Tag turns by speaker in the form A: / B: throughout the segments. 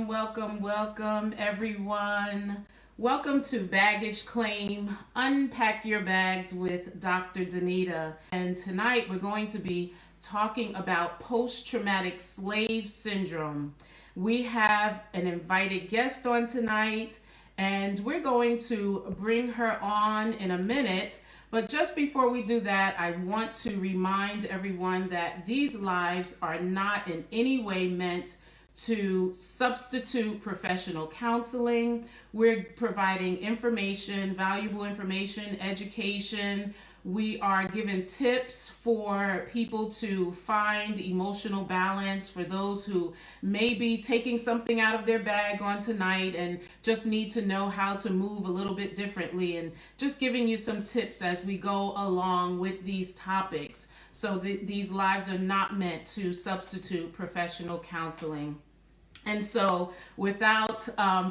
A: Welcome, everyone. Welcome to Baggage Claim Unpack Your Bags with Dr. Danita. And tonight we're going to be talking about post traumatic slave syndrome. We have an invited guest on tonight, and we're going to bring her on in a minute. But just before we do that, I want to remind everyone that these lives are not in any way meant to substitute professional counseling. We're providing information, valuable information, education. We are giving tips for people to find emotional balance for those who may be taking something out of their bag on tonight and just need to know how to move a little bit differently, and just giving you some tips as we go along with these topics. So these lives are not meant to substitute professional counseling. And so, without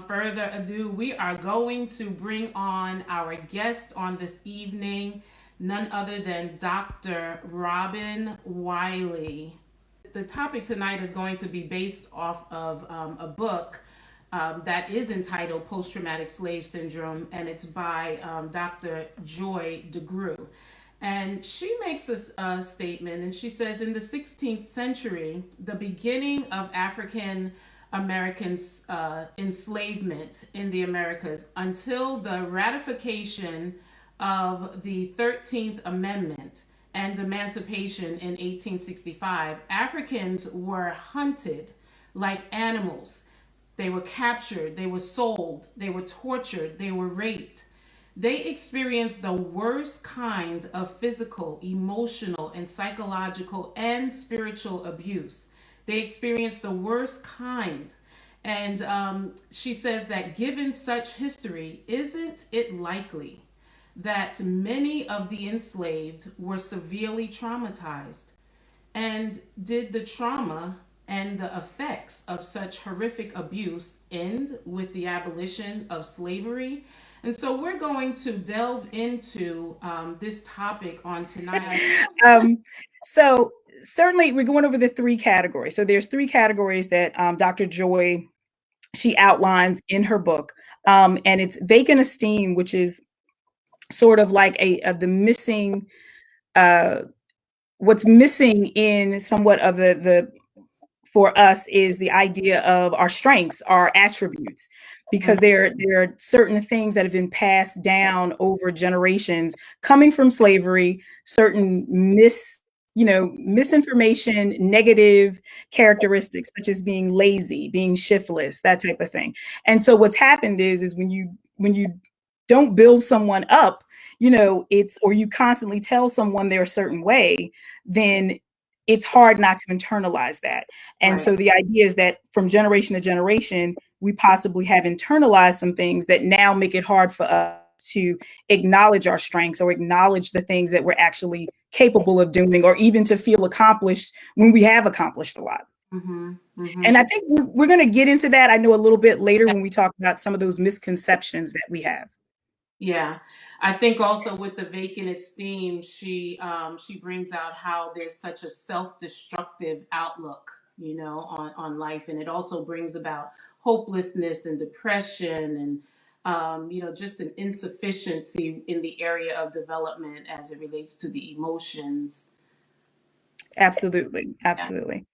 A: further ado, we are going to bring on our guest on this evening, none other than Dr. Robin Wiley. The topic tonight is going to be based off of a book that is entitled Post Traumatic Slave Syndrome, and it's by Dr. Joy DeGruy. And she makes a statement, and she says, in the 16th century, the beginning of African Americans' enslavement in the Americas until the ratification of the 13th Amendment and emancipation in 1865, Africans were hunted like animals. They were captured, they were sold, they were tortured, they were raped. They experienced the worst kind of physical, emotional, and psychological and spiritual abuse. They experienced the worst kind. And she says that given such history, isn't it likely that many of the enslaved were severely traumatized? And did the trauma and the effects of such horrific abuse end with the abolition of slavery? And so we're going to delve into this topic on tonight.
B: So certainly we're going over the three categories. So there's three categories that Dr. Joy, she outlines in her book. And it's vacant esteem, which is sort of like the missing, what's missing in somewhat of the for us is the idea of our strengths, our attributes, because there are certain things that have been passed down over generations coming from slavery, certain misinformation, negative characteristics such as being lazy, being shiftless, that type of thing. And so what's happened is when you don't build someone up, or you constantly tell someone they're a certain way, then it's hard not to internalize that. And
A: Right.
B: so the idea is that from generation to generation, we possibly have internalized some things that now make it hard for us to acknowledge our strengths or acknowledge the things that we're actually capable of doing, or even to feel accomplished when we have accomplished a lot.
A: Mm-hmm, mm-hmm.
B: And I think we're going to get into that, I know, a little bit later when we talk about some of those misconceptions that we have.
A: Yeah, I think also with the vacant esteem, she brings out how there's such a self-destructive outlook, on life, and it also brings about hopelessness and depression, and just an insufficiency in the area of development as it relates to the emotions.
B: Absolutely. Absolutely.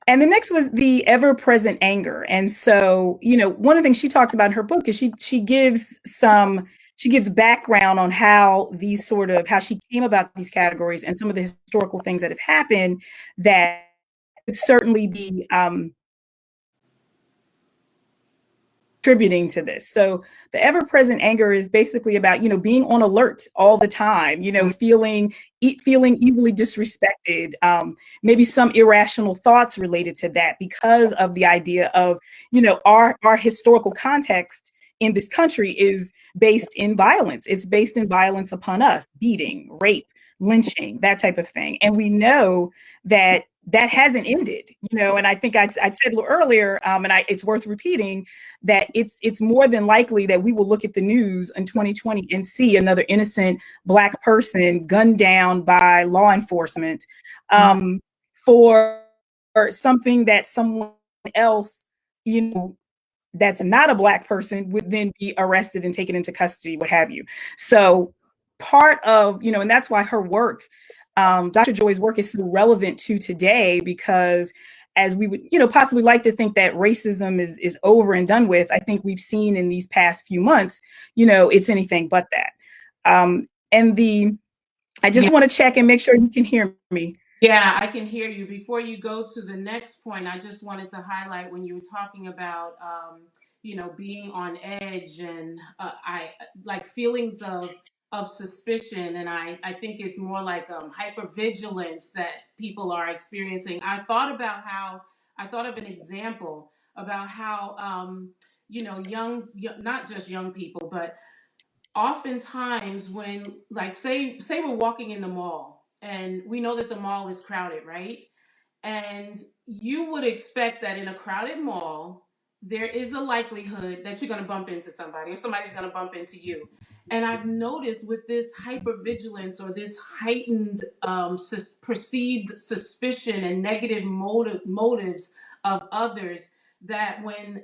B: And the next was the ever-present anger. And so, one of the things she talks about in her book is she gives background on how she came about these categories and some of the historical things that have happened that could certainly be contributing to this. So the ever-present anger is basically about, being on alert all the time, feeling easily disrespected, maybe some irrational thoughts related to that because of the idea of, our historical context in this country is based in violence. It's based in violence upon us, beating, rape, lynching, that type of thing. And we know that hasn't ended, and I think I said a little earlier, it's worth repeating, that it's more than likely that we will look at the news in 2020 and see another innocent Black person gunned down by law enforcement for something that someone else you know, that's not a Black person would then be arrested and taken into custody, what have you. So part of, and that's why her work, Dr. Joy's work is so relevant to today, because as we would, possibly like to think that racism is over and done with, I think we've seen in these past few months, it's anything but that. And I just want to check and make sure you can hear me.
A: Yeah, I can hear you. Before you go to the next point, I just wanted to highlight when you were talking about, being on edge and I like feelings of suspicion, and I think it's more like hypervigilance that people are experiencing. I thought of an example about how not just young people, but oftentimes when like say we're walking in the mall and we know that the mall is crowded, right? And you would expect that in a crowded mall, there is a likelihood that you're going to bump into somebody or somebody's going to bump into you. And I've noticed with this hypervigilance or this heightened perceived suspicion and negative motives of others, that when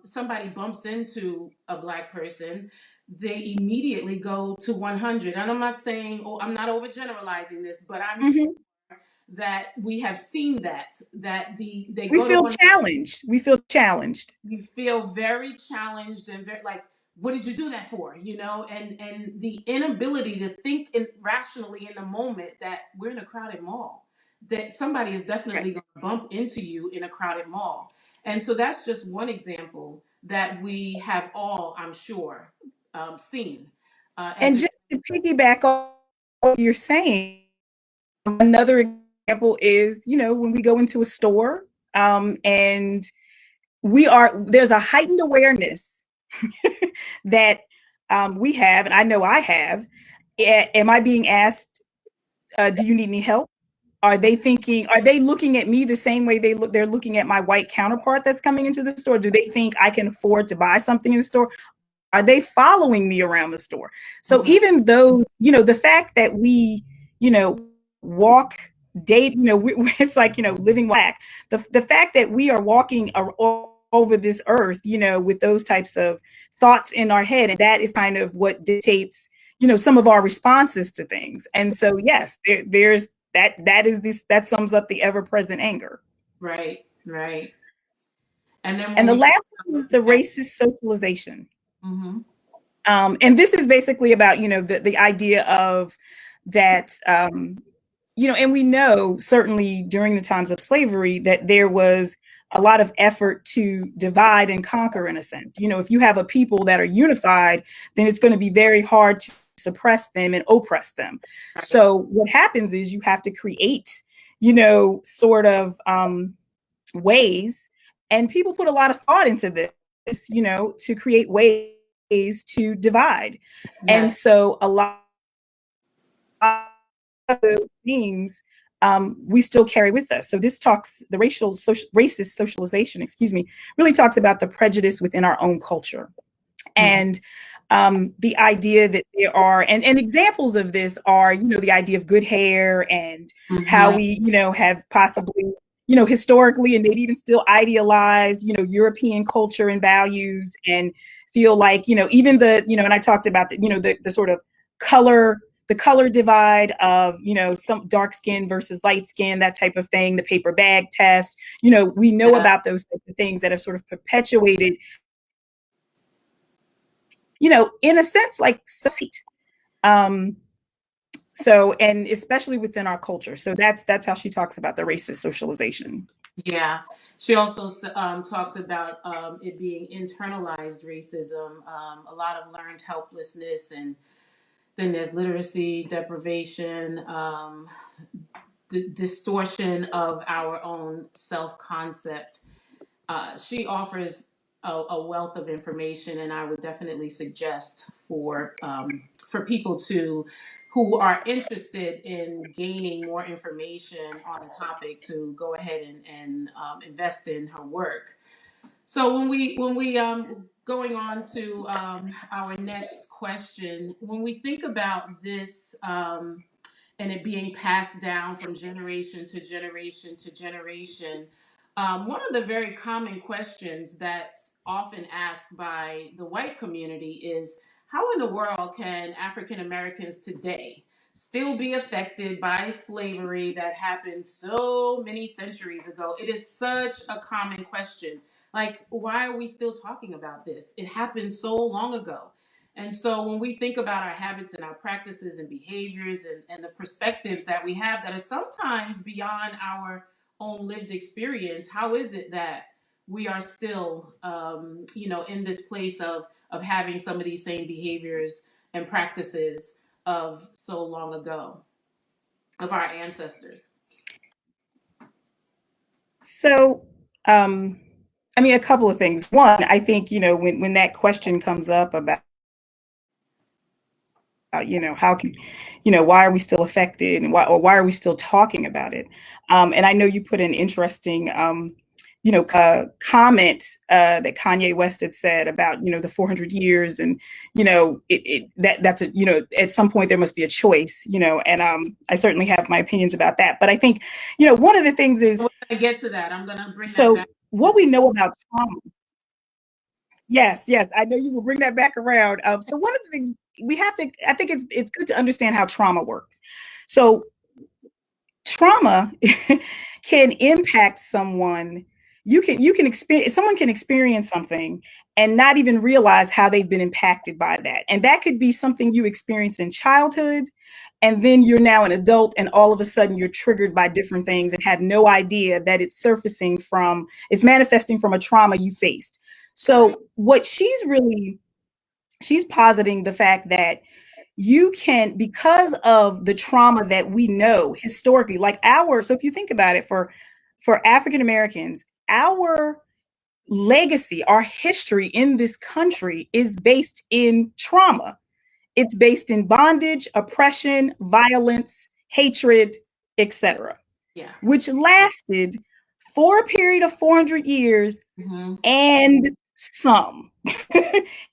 A: somebody bumps into a Black person, they immediately go to 100. And I'm not saying, oh, I'm not overgeneralizing this, but I'm sure
B: Mhm.
A: that we have seen that they
B: We
A: go to
B: feel
A: one.
B: challenged. We feel challenged.
A: You feel very challenged and very like, what did you do that for, and the inability to think rationally in the moment that we're in a crowded mall, that somebody is definitely going to bump into you in a crowded mall. And so that's just one example that we have all, I'm sure, seen as
B: And
A: it.
B: just to piggyback on what you're saying, another example is, when we go into a store, and there's a heightened awareness that we have, and I know I have. Am I being asked, do you need any help? Are they looking at me the same way they're looking at my white counterpart that's coming into the store? Do they think I can afford to buy something in the store? Are they following me around the store? So
A: Mhm.
B: even though, the fact that we, walk, date, it's like, living Black, the fact that we are walking over this earth, with those types of thoughts in our head, and that is kind of what dictates, some of our responses to things. And so, yes, there's that sums up the ever-present anger.
A: Right, right. And then
B: And
A: when
B: the
A: we
B: last
A: start
B: one is
A: looking
B: the
A: at.
B: racist socialization.
A: Mhm.
B: And this is basically about, the idea of that, and we know certainly during the times of slavery that there was a lot of effort to divide and conquer, in a sense. If you have a people that are unified, then it's going to be very hard to suppress them and oppress them.
A: Right.
B: So what happens is you have to create, sort of ways, and people put a lot of thought into this, to create ways to divide. And
A: Yes.
B: so a lot of those things, we still carry with us. So the racist socialization, excuse me, really talks about the prejudice within our own culture.
A: Mhm.
B: And the idea that there are, and examples of this are, the idea of good hair, and how
A: Mhm.
B: we, have possibly, historically, and maybe even still idealize, European culture and values, and feel like, even and I talked about the sort of color, the color divide of, some dark skin versus light skin, that type of thing, the paper bag test, we know
A: Yeah.
B: about those types of things that have sort of perpetuated, in a sense, like self-hate. Um, so, and especially within our culture. So that's how she talks about the racist socialization.
A: Yeah. She also talks about it being internalized racism, a lot of learned helplessness, and then there's literacy deprivation, distortion of our own self concept. She offers a wealth of information, and I would definitely suggest for people to who are interested in gaining more information on the topic to go ahead and invest in her work. So when we going on to our next question, when we think about this and it being passed down from generation to generation to generation, One of the very common questions that's often asked by the white community is how in the world can African Americans today still be affected by slavery that happened so many centuries ago? It is such a common question. Like, why are we still talking about this? It happened so long ago. And so when we think about our habits and our practices and behaviors and the perspectives that we have that are sometimes beyond our own lived experience, how is it that we are still, in this place of having some of these same behaviors and practices of so long ago, of our ancestors?
B: So, um, I mean, a couple of things. One, I think, when that question comes up about, how can, why are we still affected, and why are we still talking about it? And I know you put an interesting, comment that Kanye West had said about, the 400 years, and, that's a, at some point there must be a choice, and I certainly have my opinions about that. But I think, one of the things is,
A: We're going to get to that. I'm going to bring that
B: so
A: back.
B: what we know about trauma. Yes, yes, I know you will bring that back around. So one of the things we have to, I think it's good to understand how trauma works. So trauma can impact someone. You can experience, someone can experience something and not even realize how they've been impacted by that. And that could be something you experienced in childhood, and then you're now an adult, and all of a sudden you're triggered by different things and have no idea that it's manifesting from a trauma you faced.
A: Right.
B: So what she's positing the fact that you can, because of the trauma that we know historically, so if you think about it, for African Americans, our legacy, our history in this country is based in trauma. It's based in bondage, oppression, violence, hatred, etc.,
A: Yeah.
B: which lasted for a period of 400 years
A: Mm-hmm.
B: and some.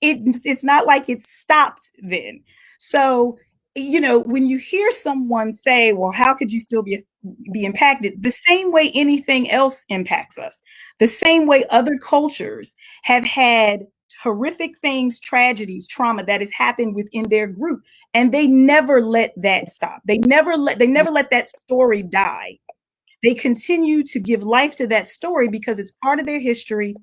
B: It's not like it stopped then. So, when you hear someone say, well, how could you still be impacted? The same way anything else impacts us, the same way other cultures have had horrific things, tragedies, trauma that has happened within their group, and they never let that stop. They never let that story die. They continue to give life to that story because it's part of their history.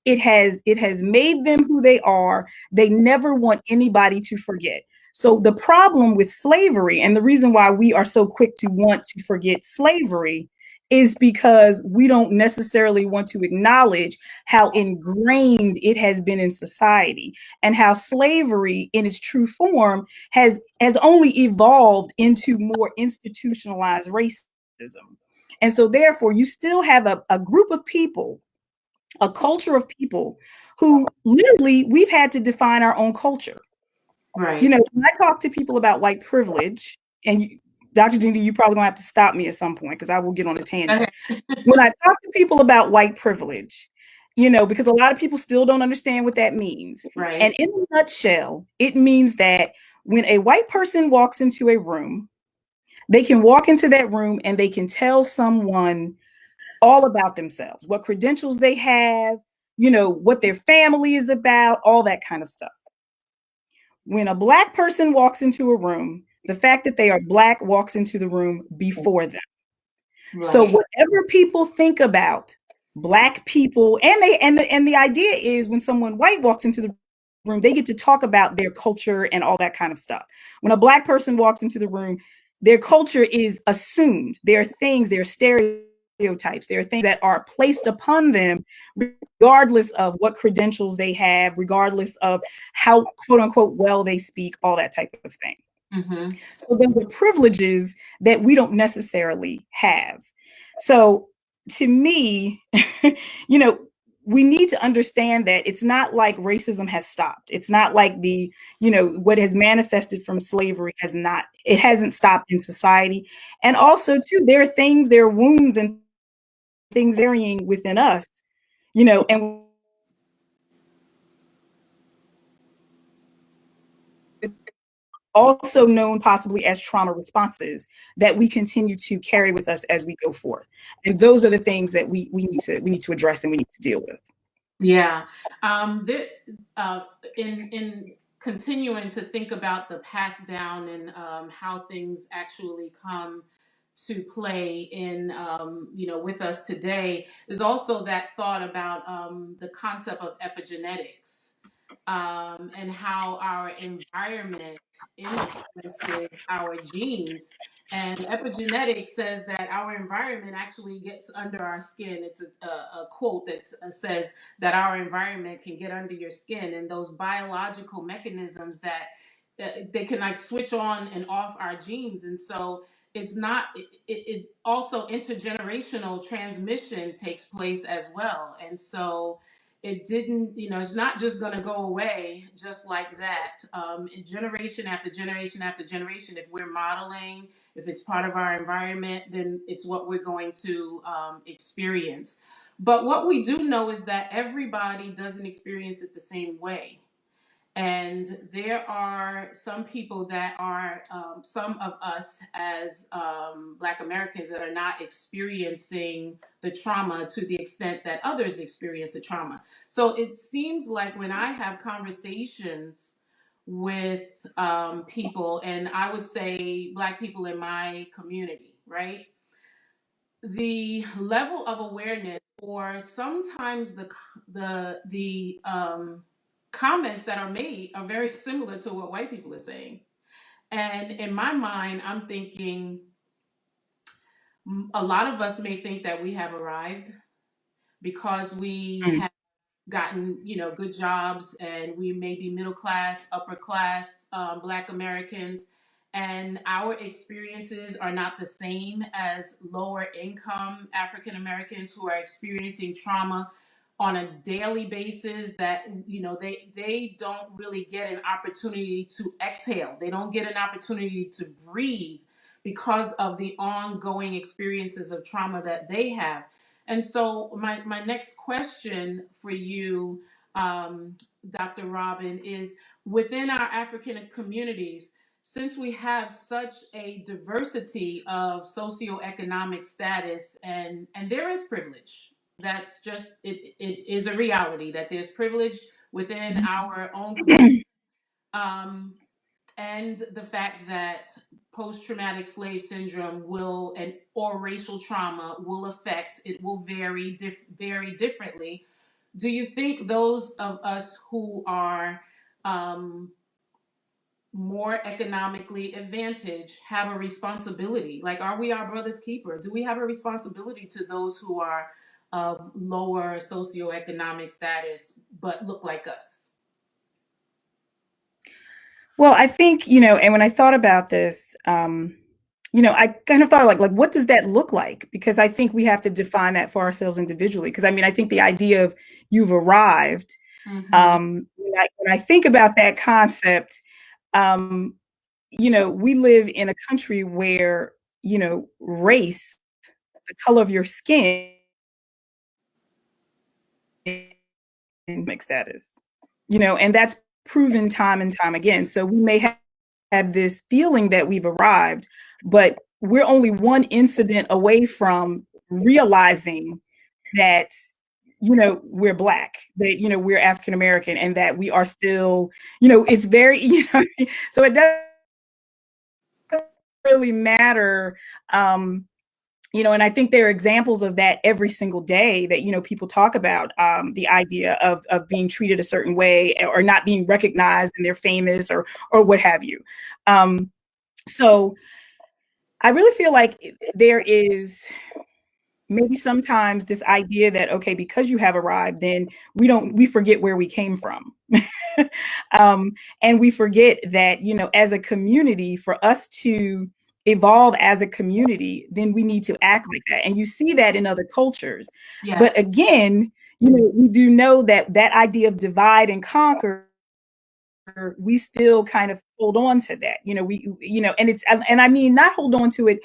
B: It has made them who they are. They never want anybody to forget. So the problem with slavery, and the reason why we are so quick to want to forget slavery, is because we don't necessarily want to acknowledge how ingrained it has been in society, and how slavery in its true form has only evolved into more institutionalized racism. And so therefore you still have a group of people, a culture of people who literally we've had to define our own culture.
A: Right.
B: When I talk to people about white privilege, and Dr. Dindy, you probably gonna have to stop me at some point because I will get on a tangent.
A: Okay.
B: When I talk to people about white privilege, because a lot of people still don't understand what that means. And
A: Right.
B: in a nutshell, it means that when a white person walks into a room, they can walk into that room and they can tell someone all about themselves, what credentials they have, what their family is about, all that kind of stuff. When a black person walks into a room, the fact that they are black walks into the room before them. So
A: Right.
B: whatever people think about black people, and the idea is when someone white walks into the room, they get to talk about their culture and all that kind of stuff. When a black person walks into the room, their culture is assumed. There are things, there are stereotypes, there are things that are placed upon them, regardless of what credentials they have, regardless of how quote unquote well they speak, all that type of thing.
A: Mm-hmm.
B: So those are privileges that we don't necessarily have. So to me, you know, we need to understand that it's not like racism has stopped. It's not like what has manifested from slavery it hasn't stopped in society. And also too, there are wounds and things varying within us, and also known possibly as trauma responses, that we continue to carry with us as we go forth. And those are the things that we need to address and we need to deal with.
A: Yeah. There, uh, in continuing to think about the pass down and how things actually come to play in, with us today, is also that thought about the concept of epigenetics, and how our environment influences our genes. And epigenetics says that our environment actually gets under our skin. It's a quote that says that our environment can get under your skin, and those biological mechanisms that they can like switch on and off our genes. And so it's not, it also intergenerational transmission takes place as well. And so it didn't, it's not just going to go away just like that. Generation after generation after generation, if we're modeling, if it's part of our environment, then it's what we're going to experience. But what we do know is that everybody doesn't experience it the same way. And there are some people that are, some of us as Black Americans, that are not experiencing the trauma to the extent that others experience the trauma. So it seems like when I have conversations with people, and I would say Black people in my community, right? The level of awareness, or sometimes the comments that are made, are very similar to what white people are saying. And in my mind, I'm thinking a lot of us may think that we have arrived because we
B: Mm.
A: have gotten good jobs, and we may be middle class, upper class, Black Americans, and our experiences are not the same as lower income African Americans who are experiencing trauma on a daily basis, that they don't really get an opportunity to exhale. They don't get an opportunity to breathe because of the ongoing experiences of trauma that they have. And so, my next question for you, Dr. Robin, is within our African communities, since we have such a diversity of socioeconomic status, and there is privilege, that's just it is a reality that there's privilege within our own community. Um, and the fact that post-traumatic slave syndrome will, and or racial trauma will affect, it will vary differently. Do you think those of us who are um, more economically advantaged have a responsibility? Like, are we our brother's keeper? Do we have a responsibility to those who are of lower socioeconomic status but look like us?
B: Well, I think, and when I thought about this, I kind of thought like, what does that look like? Because I think we have to define that for ourselves individually. Because I mean, I think the idea of you've arrived,
A: Mm-hmm.
B: when I think about that concept, um, we live in a country where, race, the color of your skin, economic status, and that's proven time and time again. So we may have this feeling that we've arrived, but we're only one incident away from realizing that, we're Black, that, we're African American, and that we are still, it's very, so it doesn't really matter. And I think there are examples of that every single day that, people talk about, the idea of being treated a certain way or not being recognized and they're famous or what have you. So I really feel like there is maybe sometimes this idea that, okay, because you have arrived, then we forget where we came from. And we forget that, as a community, for us to evolve as a community, then we need to act like that. And you see that in other cultures. But
A: Yes.
B: again, we do know that that idea of divide and conquer, we still kind of hold on to that. And it's, and I mean, not hold on to it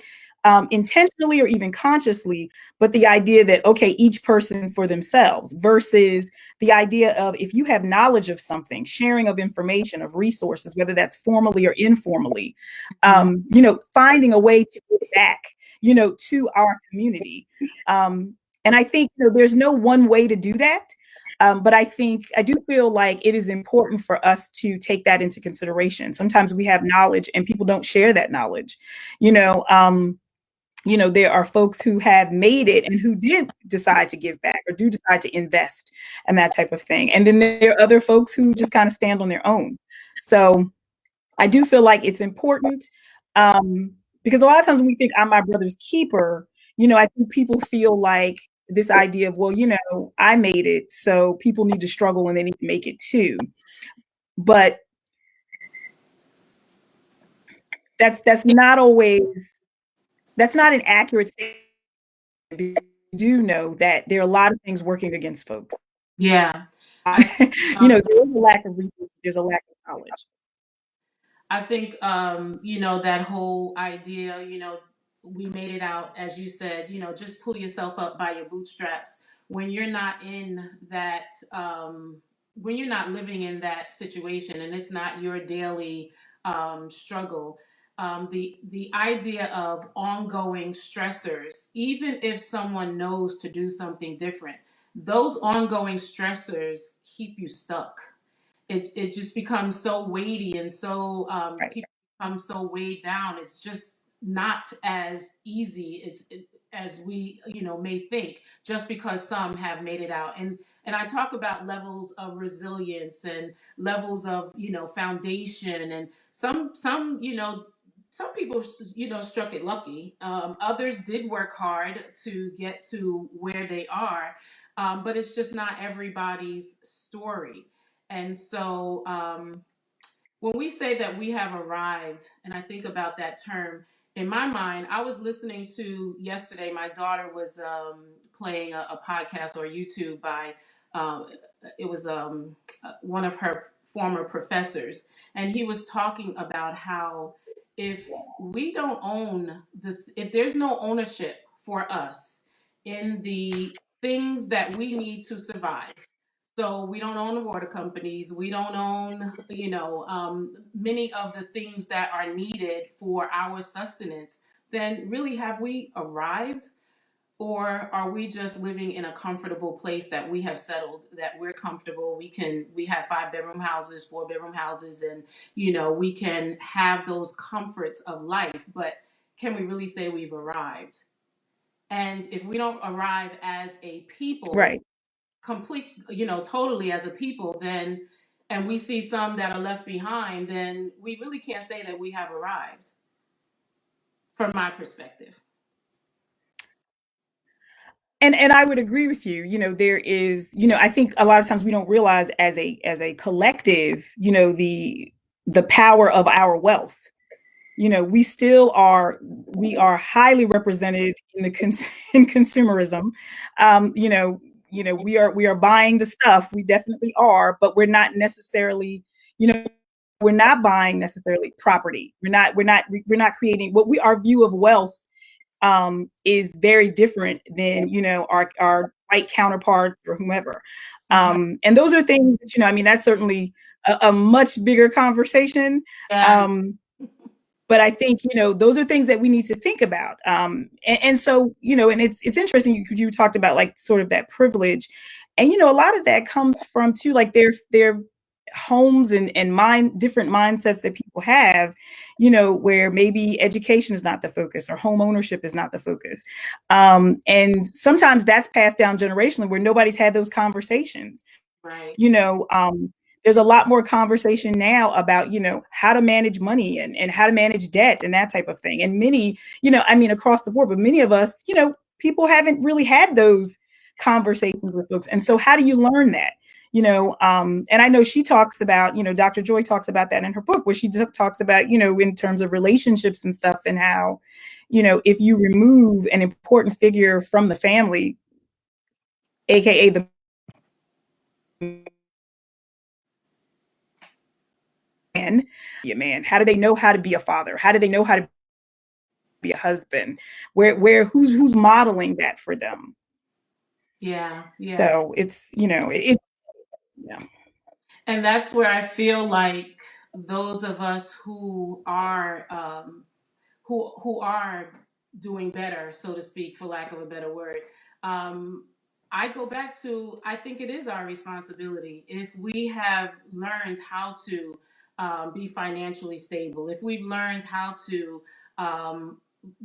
B: intentionally or even consciously, but the idea that, okay, each person for themselves versus the idea of if you have knowledge of something, sharing of information, of resources, whether that's formally or informally,
A: Mhm.
B: finding a way to give back, to our community. And I think, there's no one way to do that. But I do feel like it is important for us to take that into consideration. Sometimes we have knowledge and people don't share that knowledge. You know, um, there are folks who have made it and who did decide to give back or do decide to invest and that type of thing. And then there are other folks who just kind of stand on their own. So I do feel like it's important, um, because a lot of times when we think I'm my brother's keeper, I think people feel like this idea of, well, I made it, so people need to struggle and they need to make it too. But that's not always that's not an accurate statement. We do know that there are a lot of things working against folks.
A: Yeah. I think,
B: There
A: um,
B: is a lack of resources, there's a lack of knowledge.
A: I think, that whole idea, we made it out, as you said, just pull yourself up by your bootstraps. When you're not in that, when you're not living in that situation and it's not your daily struggle, the idea of ongoing stressors, even if someone knows to do something different, those ongoing stressors keep you stuck. It just becomes so weighty and so
B: Right.
A: people become so weighed down. It's just not as easy as we may think, just because some have made it out. And I talk about levels of resilience and levels of foundation, and some people struck it lucky. Others did work hard to get to where they are, but it's just not everybody's story. And so when we say that we have arrived, and I think about that term, in my mind, I was listening to yesterday, my daughter was playing a podcast or YouTube by, um, it was one of her former professors. And he was talking about how if we don't own if there's no ownership for us in the things that we need to survive, so we don't own the water companies. We don't own, many of the things that are needed for our sustenance. Then really, have we arrived, or are we just living in a comfortable place that we have settled? That we're comfortable. We have 5 bedroom houses, 4 bedroom houses, and we can have those comforts of life. But can we really say we've arrived? And if we don't arrive as a people,
B: Right.
A: complete, totally as a people, then, and we see some that are left behind, then we really can't say that we have arrived, from my perspective.
B: And I would agree with you. There is, I think a lot of times we don't realize as a collective, the power of our wealth. We are highly represented in in consumerism. We are buying the stuff. We definitely are, but you know, we're not buying necessarily property. We're not creating what we our view of wealth is very different than our white counterparts or whomever.
A: Mhm.
B: And those are things that I mean, that's certainly a much bigger conversation.
A: Yeah.
B: Um, but I think those are things that we need to think about. And so and it's interesting you talked about like sort of that privilege, and a lot of that comes from too like their homes and different mindsets that people have, where maybe education is not the focus or home ownership is not the focus, and sometimes that's passed down generationally where nobody's had those conversations.
A: Right.
B: you know um there's a lot more conversation now about how to manage money and how to manage debt and that type of thing, and many I mean across the board, but many of us people haven't really had those conversations with folks. And so how do you learn that? And I know she talks about, Dr. Joy talks about that in her book, where she just talks about, in terms of relationships and stuff, and how if you remove an important figure from the family, aka the man, how do they know how to be a father? How do they know how to be a husband, where who's modeling that for them.
A: Yeah, yes.
B: So it's, it yeah.
A: And that's where I feel like those of us who are doing better, so to speak, for lack of a better word. Um, I go back to, I think it is our responsibility if we have learned how to be financially stable, if we've learned how to um,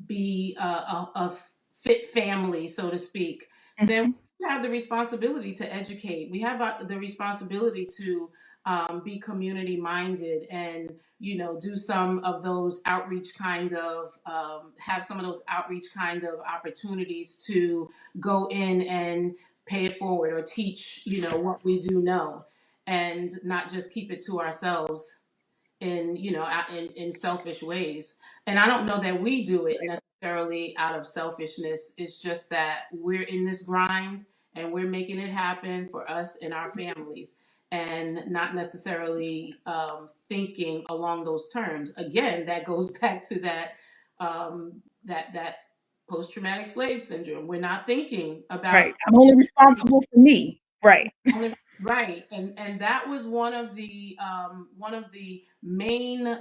A: be a fit family, so to speak, then
B: Mhm.
A: we have the responsibility to educate. We have the responsibility to be community minded and do some of those outreach kind of have some of those outreach kind of opportunities to go in and pay it forward or teach what we do know, and not just keep it to ourselves in in selfish ways. And I don't know that we do it necessarily out of selfishness. It's just that we're in this grind and we're making it happen for us and our families, and not necessarily thinking along those terms. Again, that goes back to that post-traumatic slave syndrome. We're not thinking about
B: Right. I'm only responsible for me. Right.
A: right, and that was one of the main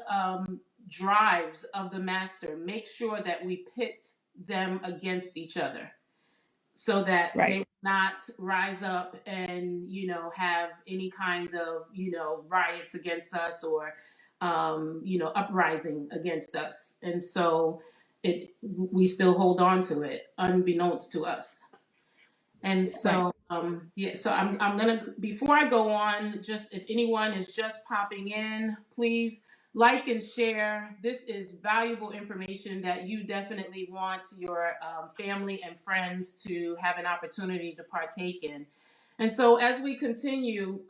A: drives of the master. Make sure that we pit them against each other, so that they
B: Right.
A: will not rise up and have any kind of riots against us, or uprising against us. And so we still hold on to it unbeknownst to us. And
B: Right.
A: so, yeah, so I'm gonna, before I go on, just if anyone is just popping in, please like and share. This is valuable information that you definitely want your family and friends to have an opportunity to partake in. And so, as we continue,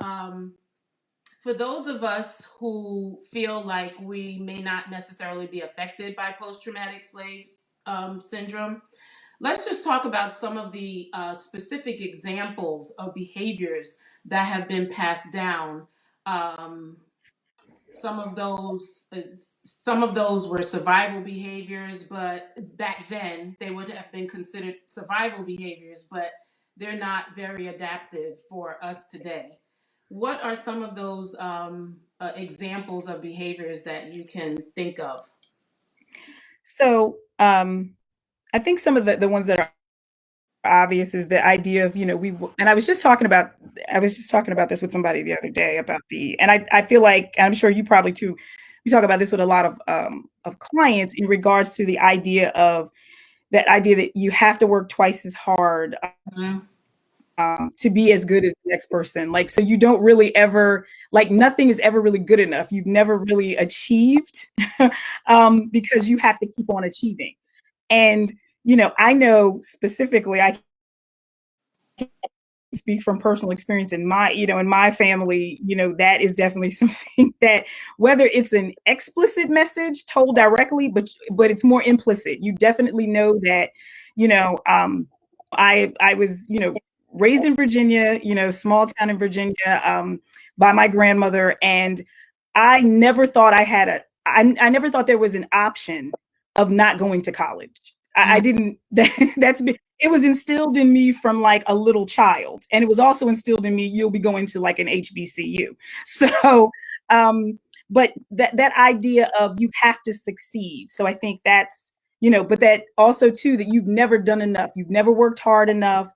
A: for those of us who feel like we may not necessarily be affected by post traumatic slave syndrome, let's just talk about some of the specific examples of behaviors that have been passed down. Um, some of those, some of those were survival behaviors, but back then they would have been considered survival behaviors, but they're not very adaptive for us today. What are some of those examples of behaviors that you can think of?
B: So I think some of the ones that are obvious is the idea of, and I was just talking about this with somebody the other day about and I feel like, I'm sure you probably too, we talk about this with a lot of clients in regards to the idea of that idea that you have to work twice as hard
A: Mhm.
B: to be as good as the next person. Like, so you don't really ever, like, nothing is ever really good enough. You've never really achieved because you have to keep on achieving. And, I know specifically, I speak from personal experience in my family, that is definitely something that, whether it's an explicit message told directly, but it's more implicit. You definitely know that, you know, um, I was, raised in Virginia, small town in Virginia, by my grandmother, and I never thought I never thought there was an option of not going to college. I didn't. It was instilled in me from like a little child, and it was also instilled in me. You'll be going to like an HBCU. So, um, but that idea of you have to succeed. So I think that's, but that also too, that you've never done enough. You've never worked hard enough.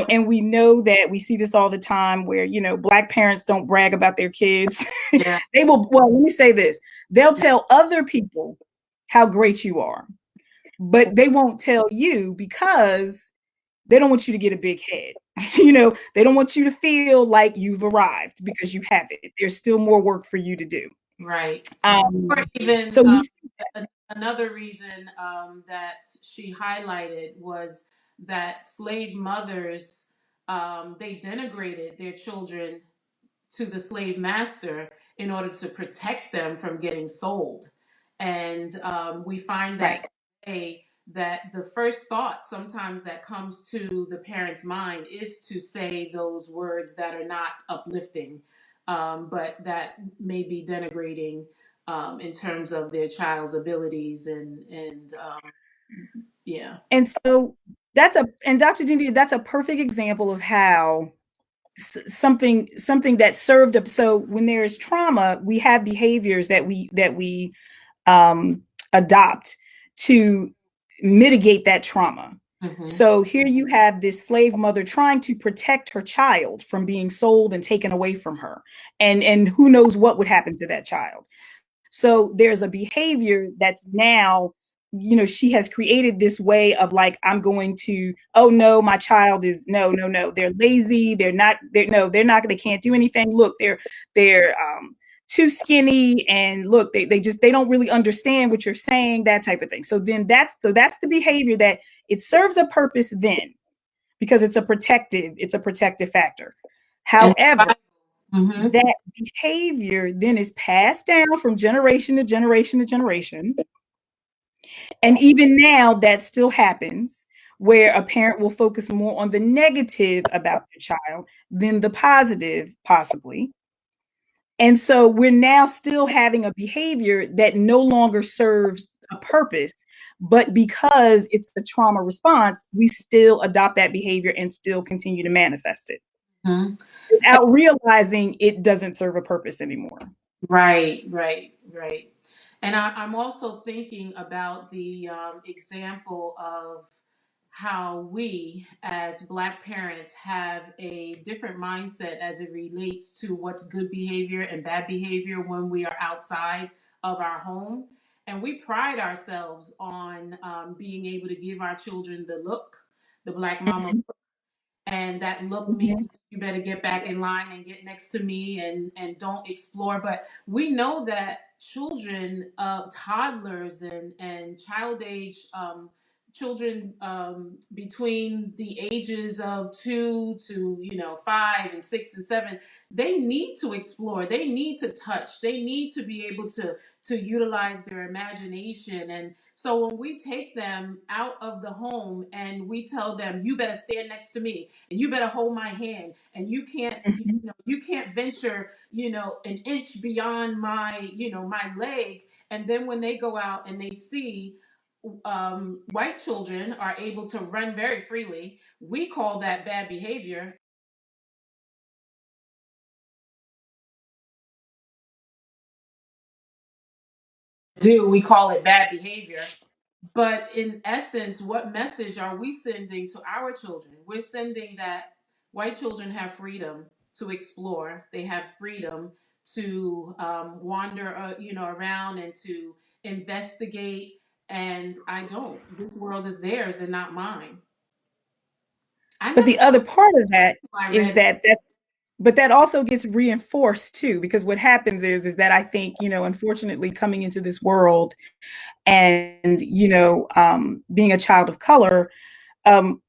B: And we know that we see this all the time where, Black parents don't brag about their kids.
A: Yeah,
B: They will, well, let me say this. They'll tell other people how great you are, but they won't tell you because they don't want you to get a big head. They don't want you to feel like you've arrived because you haven't. There's still more work for you to do.
A: right.
B: Um,
A: Or even
B: so we,
A: another reason that she highlighted was that slave mothers, they denigrated their children to the slave master in order to protect them from getting sold. And we find
B: right.
A: that today, that the first thought sometimes that comes to the parent's mind is to say those words that are not uplifting, but that may be denigrating in terms of their child's abilities and Yeah.
B: And so and Dr. Judy, that's a perfect example of how something that served up. So when there is trauma, we have behaviors that we um, adopt to mitigate that trauma.
A: Mm-hmm.
B: So here you have this slave mother trying to protect her child from being sold and taken away from her, and who knows what would happen to that child. So there's a behavior that's now, she has created this way of like, I'm going to, oh no, my child is no, they're lazy. They're not, they can't do anything. Look, they're too skinny. And look, they don't really understand what you're saying, that type of thing. So then that's the behavior that it serves a purpose then, because it's a protective factor.
A: And
B: However,
A: mm-hmm.
B: that behavior then is passed down from generation to generation to generation. And even now, that still happens, where a parent will focus more on the negative about their child than the positive, possibly. And so we're now still having a behavior that no longer serves a purpose. But because it's a trauma response, we still adopt that behavior and still continue to manifest it
A: Mm-hmm.
B: without realizing it doesn't serve a purpose anymore.
A: Right, right, right. And I'm also thinking about the example of how we, as Black parents, have a different mindset as it relates to what's good behavior and bad behavior when we are outside of our home. And we pride ourselves on being able to give our children the look, the Black mama,
B: Mhm,
A: and that look means
B: mhm,
A: you better get back in line and get next to me and don't explore. But we know that children, toddlers and child age children between the ages of 2 to 5 and 6 and 7, they need to explore, they need to touch, they need to be able to utilize their imagination. And so when we take them out of the home and we tell them, you better stand next to me and you better hold my hand and you can't,
B: mhm.
A: you can't venture, an inch beyond my leg. And then when they go out and they see white children are able to run very freely, we call that bad behavior. Do we call it bad behavior? But in essence, what message are we sending to our children? We're sending that white children have freedom to explore. They have freedom to wander, around and to investigate. And I don't. This world is theirs and not mine. I
B: But
A: never
B: the other part of that
A: I
B: is
A: read.
B: but that also gets reinforced too, because what happens is that I think, unfortunately, coming into this world and, being a child of color, um,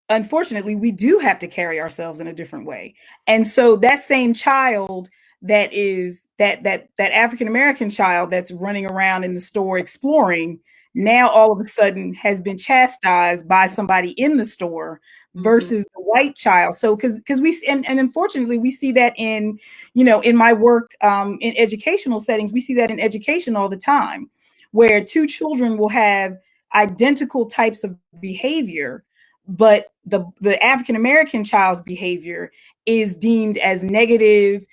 B: unfortunately, we do have to carry ourselves in a different way. And so that same child that is that African American child that's running around in the store exploring, now all of a sudden has been chastised by somebody in the store
A: Mm-hmm.
B: versus the white child. So because and unfortunately we see that in my work, in educational settings, we see that in education all the time, where two children will have identical types of behavior, but the African American child's behavior is deemed as negative,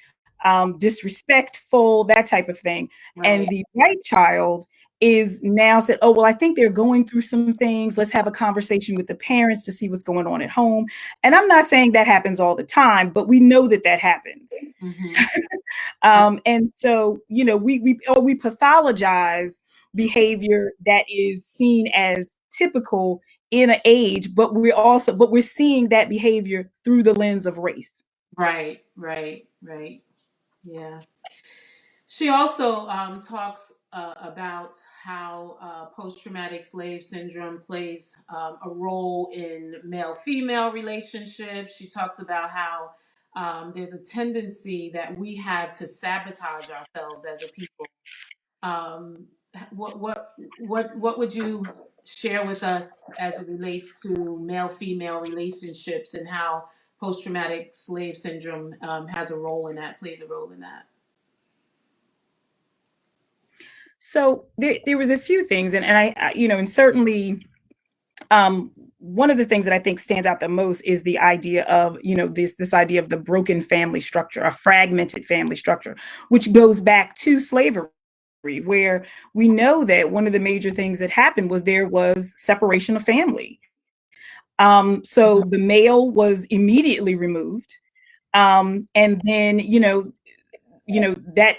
B: disrespectful, that type of thing, and
A: Right.
B: the white child is now said, oh well, I think they're going through some things. Let's have a conversation with the parents to see what's going on at home. And I'm not saying that happens all the time, but we know that that happens.
A: Mm-hmm.
B: And so, we pathologize behavior that is seen as typical in an age, but we're seeing that behavior through the lens of race.
A: Right. Right. Right. Yeah. She also talks about how post traumatic slave syndrome plays a role in male female relationships. She talks about how there's a tendency that we have to sabotage ourselves as a people. Um, what would you share with us as it relates to male female relationships and how post traumatic slave syndrome has a role in that, plays a role in that?
B: So there was a few things, and and certainly one of the things that I think stands out the most is the idea of, this idea of the broken family structure, a fragmented family structure, which goes back to slavery, where we know that one of the major things that happened was there was separation of family. So the male was immediately removed, and then that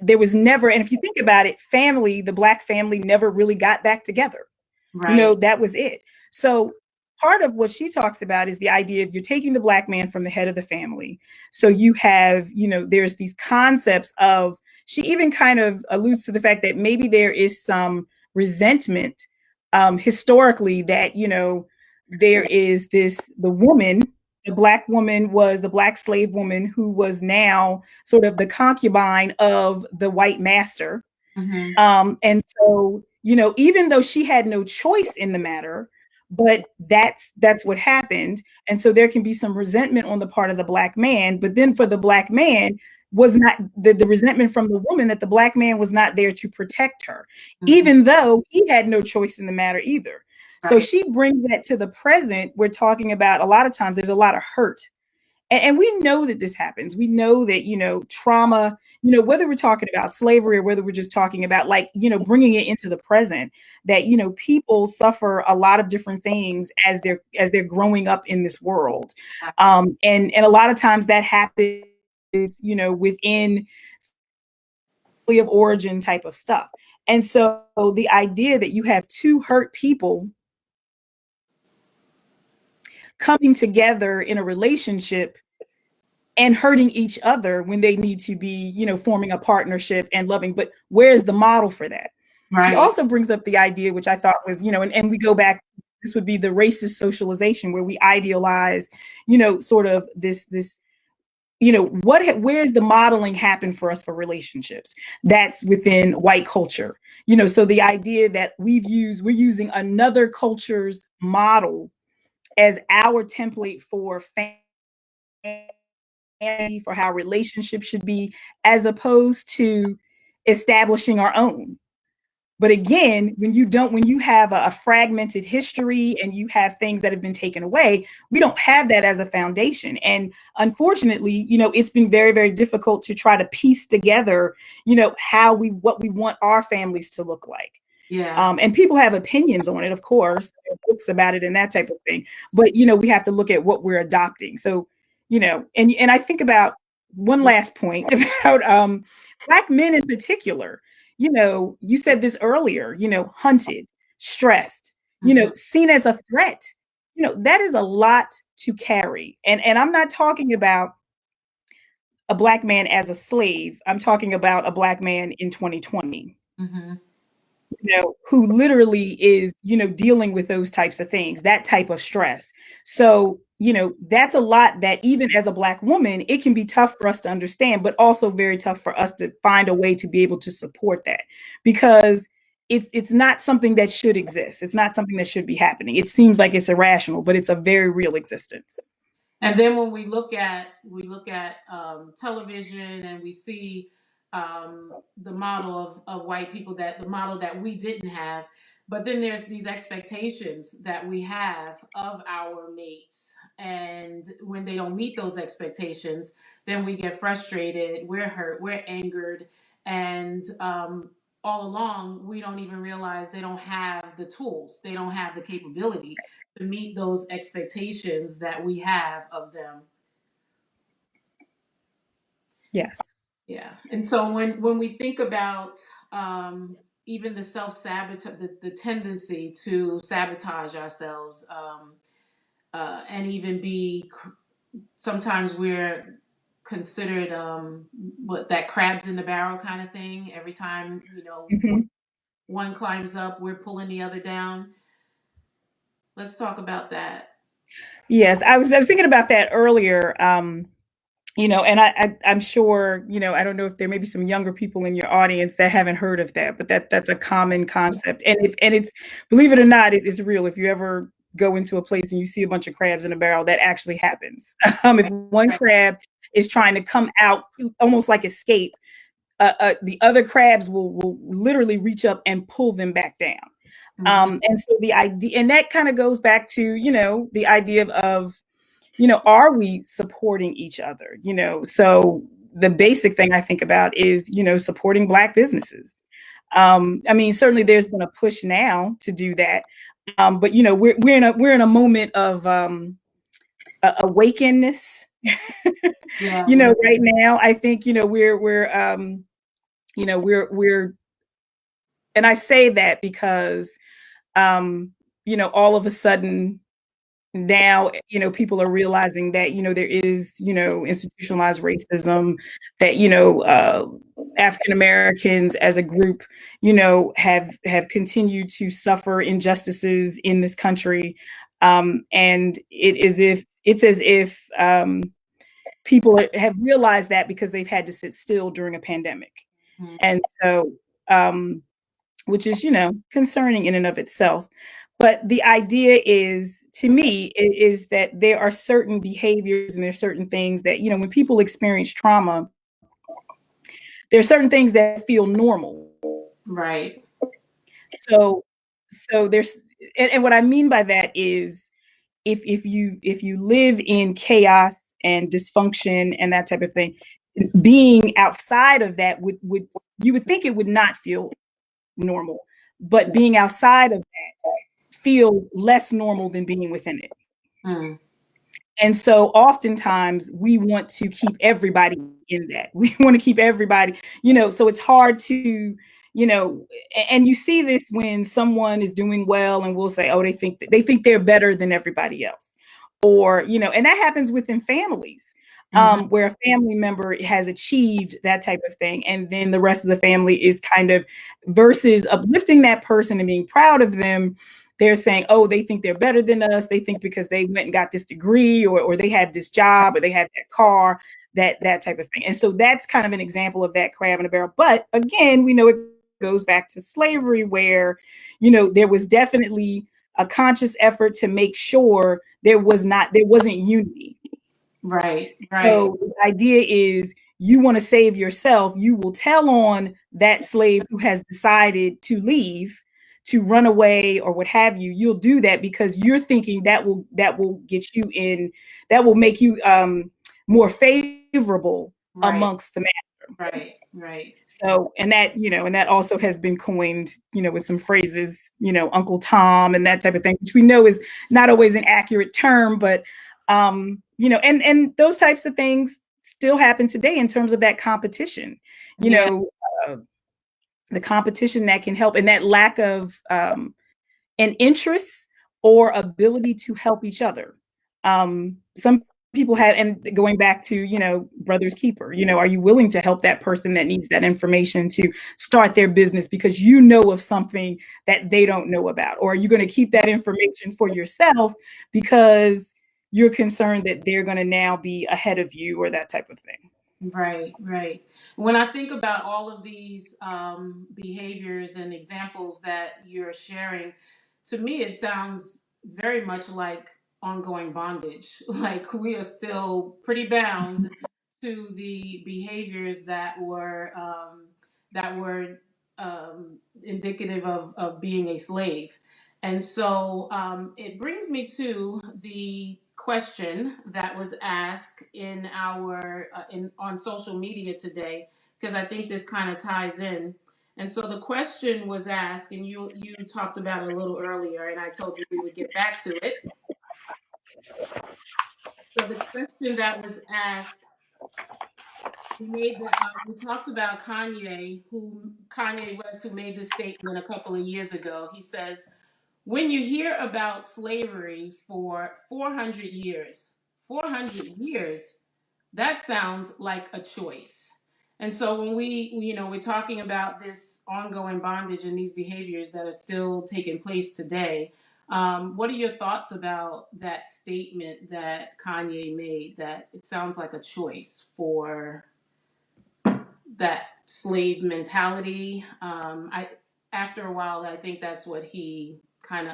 B: there was never, and if you think about it, the Black family never really got back together.
A: Right.
B: That was it. So part of what she talks about is the idea of you're taking the Black man from the head of the family. So you have, there's these concepts of, she even kind of alludes to the fact that maybe there is some resentment historically that, there is the woman, the Black woman was the Black slave woman who was now sort of the concubine of the white master.
A: Mm-hmm.
B: And so, even though she had no choice in the matter, but that's what happened. And so there can be some resentment on the part of the Black man, but then for the Black man was not the resentment from the woman that the Black man was not there to protect her, even though he had no choice in the matter either. So
A: Right.
B: she brings that to the present. We're talking about a lot of times there's a lot of hurt. And we know that this happens. We know that, trauma, whether we're talking about slavery or whether we're just talking about bringing it into the present, that, people suffer a lot of different things as they're growing up in this world. And a lot of times that happens, within of origin type of stuff. And so the idea that you have two hurt people coming together in a relationship and hurting each other when they need to be, forming a partnership and loving. But where's the model for that? She
A: Right.
B: also brings up the idea, which I thought was, and we go back, this would be the racist socialization where we idealize, sort of this, where's the modeling happen for us for relationships? That's within white culture. So the idea that we're using another culture's model as our template for family, for how relationships should be, as opposed to establishing our own. But again, when you have a fragmented history and you have things that have been taken away, we don't have that as a foundation. And unfortunately, it's been very, very difficult to try to piece together, what we want our families to look like.
A: Yeah.
B: And people have opinions on it, of course, books about it and that type of thing. But we have to look at what we're adopting. So, and I think about one last point about Black men in particular. You said this earlier, hunted, stressed, seen as a threat. That is a lot to carry. And I'm not talking about a Black man as a slave. I'm talking about a Black man in 2020.
A: Mm-hmm.
B: Who literally is, dealing with those types of things, that type of stress. So, that's a lot that even as a Black woman, it can be tough for us to understand, but also very tough for us to find a way to be able to support that, because it's not something that should exist. It's not something that should be happening. It seems like it's irrational, but it's a very real existence.
A: And then when we look at television and we see the model of white people, that the model that we didn't have, but then there's these expectations that we have of our mates, and when they don't meet those expectations, then we get frustrated, we're hurt, we're angered, and all along we don't even realize they don't have the tools, they don't have the capability to meet those expectations that we have of them.
B: Yes.
A: Yeah. And so when we think about even the self sabotage, the tendency to sabotage ourselves, and even sometimes we're considered what that crabs in the barrel kind of thing. Every time
B: Mhm.
A: one climbs up, we're pulling the other down. Let's talk about that.
B: Yes, I was thinking about that earlier. And I'm sure, I don't know if there may be some younger people in your audience that haven't heard of that, but that's a common concept. And it's, believe it or not, it is real. If you ever go into a place and you see a bunch of crabs in a barrel, that actually happens. If one
A: Right.
B: crab is trying to come out, almost like escape, the other crabs will literally reach up and pull them back down.
A: Mm-hmm.
B: And so the idea, and that kind of goes back to, the idea of, are we supporting each other? So the basic thing I think about is, supporting Black businesses. I mean, certainly there's been a push now to do that. But we're in a moment of awakenness.
A: Yeah.
B: Right now, I think, we're and I say that because, all of a sudden now, people are realizing that, there is, institutionalized racism, that, African Americans as a group, have continued to suffer injustices in this country. And it's as if people have realized that because they've had to sit still during a pandemic.
A: Mm-hmm.
B: And so, which is, concerning in and of itself. But the idea is, to me, is that there are certain behaviors and there are certain things that, when people experience trauma, there are certain things that feel normal.
A: Right.
B: So, there's, and what I mean by that is, if you live in chaos and dysfunction and that type of thing, being outside of that would you would think it would not feel normal, but being outside of that feels less normal than being within it.
A: Mm.
B: And so oftentimes we want to keep everybody in that. We want to keep everybody, so it's hard to, and you see this when someone is doing well and we'll say, oh, they think they're better than everybody else. Or, and that happens within families.
A: Mm-hmm.
B: Where a family member has achieved that type of thing, and then the rest of the family is kind of, versus uplifting that person and being proud of them, they're saying, oh, they think they're better than us. They think because they went and got this degree, or they have this job, or they have that car, that type of thing. And so that's kind of an example of that crab in a barrel. But again, we know it goes back to slavery, where, there was definitely a conscious effort to make sure there wasn't unity.
A: Right. Right.
B: So the idea is, you want to save yourself, you will tell on that slave who has decided to leave, to run away or what have you. You'll do that because you're thinking that will get you in, that will make you more favorable
A: Right.
B: amongst the master.
A: Right. Right.
B: So, and that also has been coined, with some phrases, Uncle Tom and that type of thing, which we know is not always an accurate term, but and those types of things still happen today in terms of that competition,
A: Yeah.
B: uh, the competition that can help, and that lack of an interest or ability to help each other. Some people have, and going back to, brother's keeper, are you willing to help that person that needs that information to start their business because you know of something that they don't know about? Or are you going to keep that information for yourself because you're concerned that they're going to now be ahead of you, or that type of thing?
A: Right, right. When I think about all of these behaviors and examples that you're sharing, to me it sounds very much like ongoing bondage. Like we are still pretty bound to the behaviors that were indicative of being a slave. And so it brings me to the question that was asked in our in on social media today, because I think this kind of ties in. And so the question was asked, and you talked about it a little earlier, and I told you we would get back to it. So the question that was asked, we talked about Kanye West, who made this statement a couple of years ago. He says, when you hear about slavery for 400 years, 400 years, that sounds like a choice. And so when we're talking about this ongoing bondage and these behaviors that are still taking place today, what are your thoughts about that statement that Kanye made, that it sounds like a choice for that slave mentality? I After a while, I think that's what he kind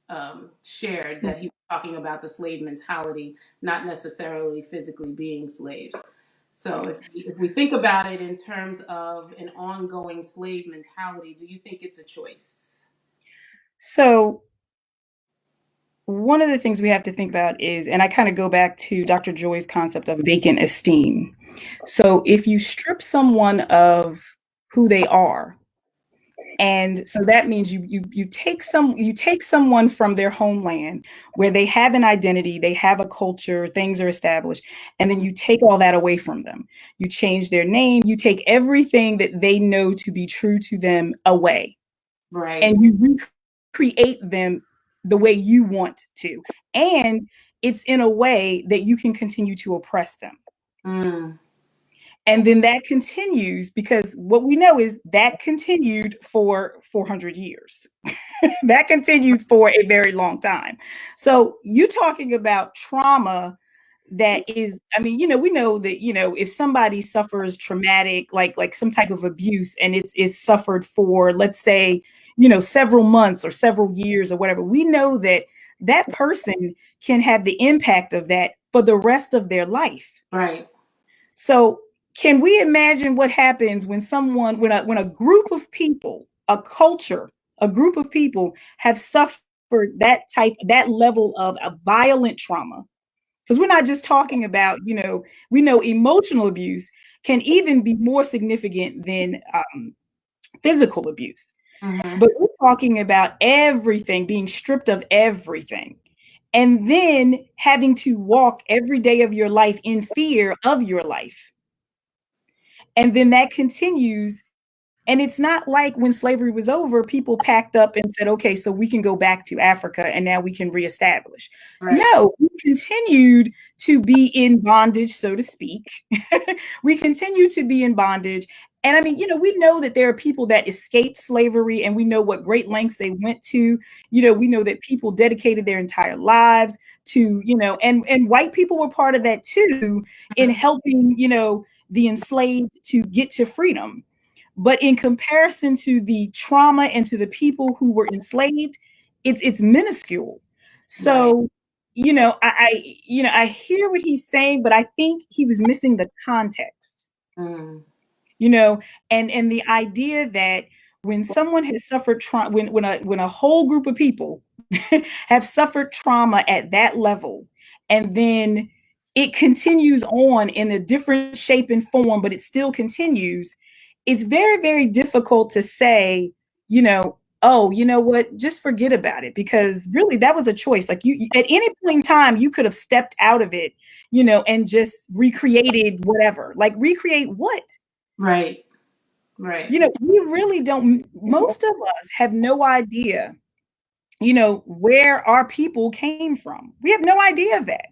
A: of shared, that he was talking about the slave mentality, not necessarily physically being slaves. So if we think about it in terms of an ongoing slave mentality, do you think it's a choice?
B: So one of the things we have to think about is, and I kind of go back to Dr. Joy's concept of vacant esteem. So if you strip someone of who they are, and so that means you take someone from their homeland where they have an identity, they have a culture, things are established, and then you take all that away from them. You change their name, you take everything that they know to be true to them away,
A: Right.
B: and you recreate them the way you want to. And it's in a way that you can continue to oppress them.
A: Mm.
B: And then that continues because what we know is that continued for 400 years. That continued for a very long time. So you talking about trauma that is, I mean, we know that, if somebody suffers traumatic, like some type of abuse, and it's suffered for, let's say, several months or several years or whatever, we know that that person can have the impact of that for the rest of their life.
A: Right.
B: So can we imagine what happens when when a group of people, a culture, a group of people have suffered that level of a violent trauma? Because we're not just talking about, we know emotional abuse can even be more significant than physical abuse.
A: Mm-hmm.
B: But we're talking about everything, being stripped of everything. And then having to walk every day of your life in fear of your life. And then that continues. And it's not like when slavery was over, people packed up and said, okay, so we can go back to Africa and now we can reestablish.
A: Right.
B: No, we continued to be in bondage, so to speak. We continue to be in bondage. And I mean, we know that there are people that escaped slavery, and we know what great lengths they went to. We know that people dedicated their entire lives to, and white people were part of that too, in helping, the enslaved to get to freedom. But in comparison to the trauma and to the people who were enslaved, it's minuscule.
A: Right.
B: So, I hear what he's saying, but I think he was missing the context.
A: Mm.
B: you know and the idea that when someone has suffered trauma, when a whole group of people have suffered trauma at that level, and then it continues on in a different shape and form, but it still continues, it's very, very difficult to say, oh, you know what, just forget about it, because really that was a choice. Like, you at any point in time you could have stepped out of it, and just recreated whatever. Like, recreate what?
A: Right. Right.
B: We really don't, most of us have no idea, where our people came from. We have no idea of that.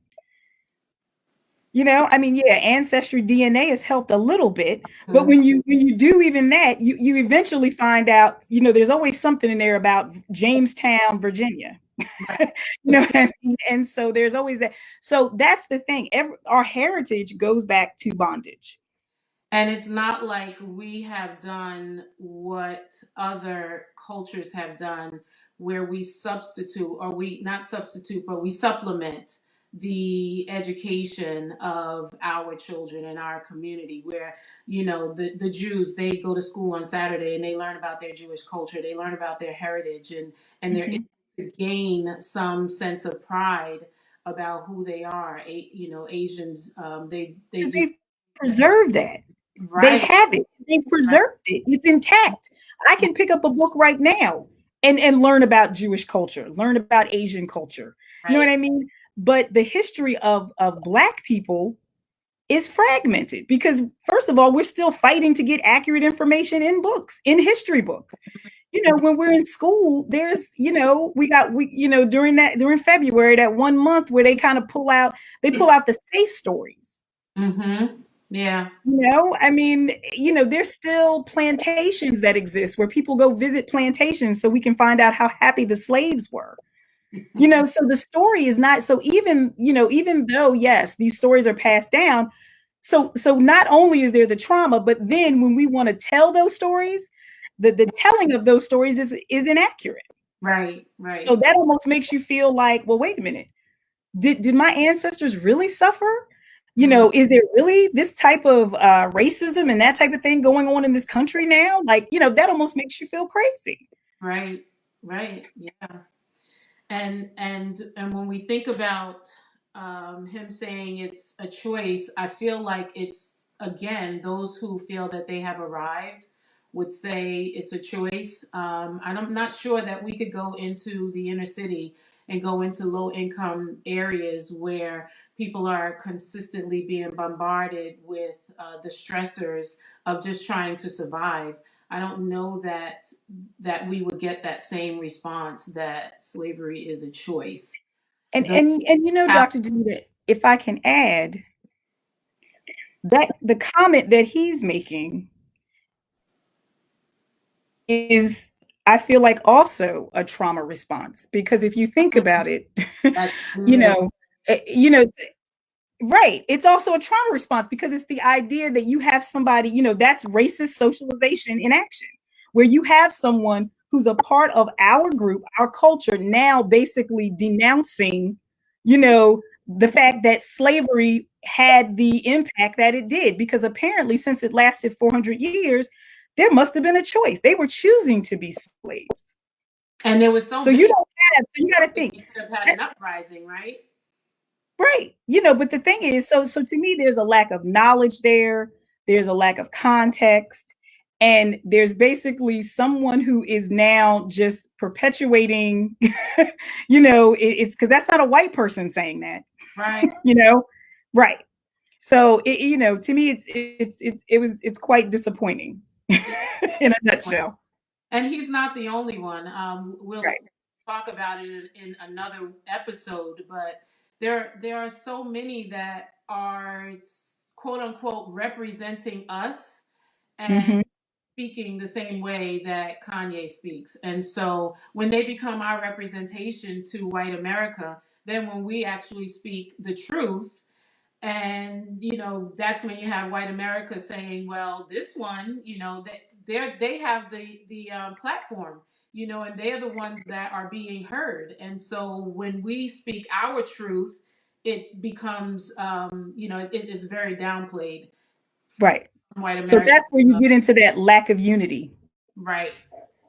B: I mean, yeah, ancestry DNA has helped a little bit, but
A: Mm.
B: when you do even that, you eventually find out, there's always something in there about Jamestown, Virginia.
A: Right.
B: You know what I mean? And so there's always that. So that's the thing. Our heritage goes back to bondage.
A: And it's not like we have done what other cultures have done, where we substitute, or we not substitute, but we supplement the education of our children in our community. Where, the Jews, they go to school on Saturday and they learn about their Jewish culture, they learn about their heritage, and they're able
B: Mhm.
A: to gain some sense of pride about who they are. Asians, they
B: Because
A: do.
B: they've preserved that. They
A: Right.
B: have it. They've
A: Right.
B: preserved it. It's intact. I can pick up a book right now and learn about Jewish culture, learn about Asian culture. You know what
A: Right.
B: I mean? But the history of Black people is fragmented because, first of all, we're still fighting to get accurate information in books, in history books. When we're in school, there's, during February, that 1 month where they kind of pull out the safe stories.
A: Mm-hmm. Yeah.
B: I mean, there's still plantations that exist where people go visit plantations so we can find out how happy the slaves were. So the story is not, so even though, yes, these stories are passed down, so not only is there the trauma, but then when we want to tell those stories, the telling of those stories is inaccurate.
A: Right.
B: So
A: Right.
B: that almost makes you feel like, well, wait a minute, did my ancestors really suffer? Is there really this type of racism and that type of thing going on in this country now? Like, that almost makes you feel crazy.
A: Right, right, yeah. And when we think about him saying it's a choice, I feel like it's again those who feel that they have arrived would say it's a choice. And I'm not sure that we could go into the inner city and go into low income areas where people are consistently being bombarded with the stressors of just trying to survive. I don't know that we would get that same response that slavery is a choice.
B: And
A: The
B: and and Dr. Danita, if I can add, that the comment that he's making is, I feel like, also a trauma response, because if you think about it,
A: that's
B: you
A: really
B: know, you know, right, it's also a trauma response because it's the idea that you have somebody, that's racist socialization in action, where you have someone who's a part of our group, our culture, now basically denouncing, the fact that slavery had the impact that it did, because apparently since it lasted 400 years, there must have been a choice. They were choosing to be slaves.
A: and there was so
B: So you
A: many
B: don't have, so you got to
A: we
B: think.
A: could have had an uprising, right?
B: Right. But the thing is, so to me, there's a lack of knowledge there. There's a lack of context. And there's basically someone who is now just perpetuating, it's because that's not a white person saying that,
A: Right.
B: you know? Right. So to me, it's quite disappointing in a nutshell.
A: And he's not the only one. We'll
B: Right.
A: talk about it in another episode, but there are so many that are quote unquote representing us and
B: Hmm.
A: speaking the same way that Kanye speaks. And so when they become our representation to white America, then when we actually speak the truth, and that's when you have white America saying, well, this one, that they have the platform, and they're the ones that are being heard. And so when we speak our truth, it becomes it is very downplayed
B: Right.
A: from white
B: So
A: America.
B: that's where you get into that lack of unity.
A: Right,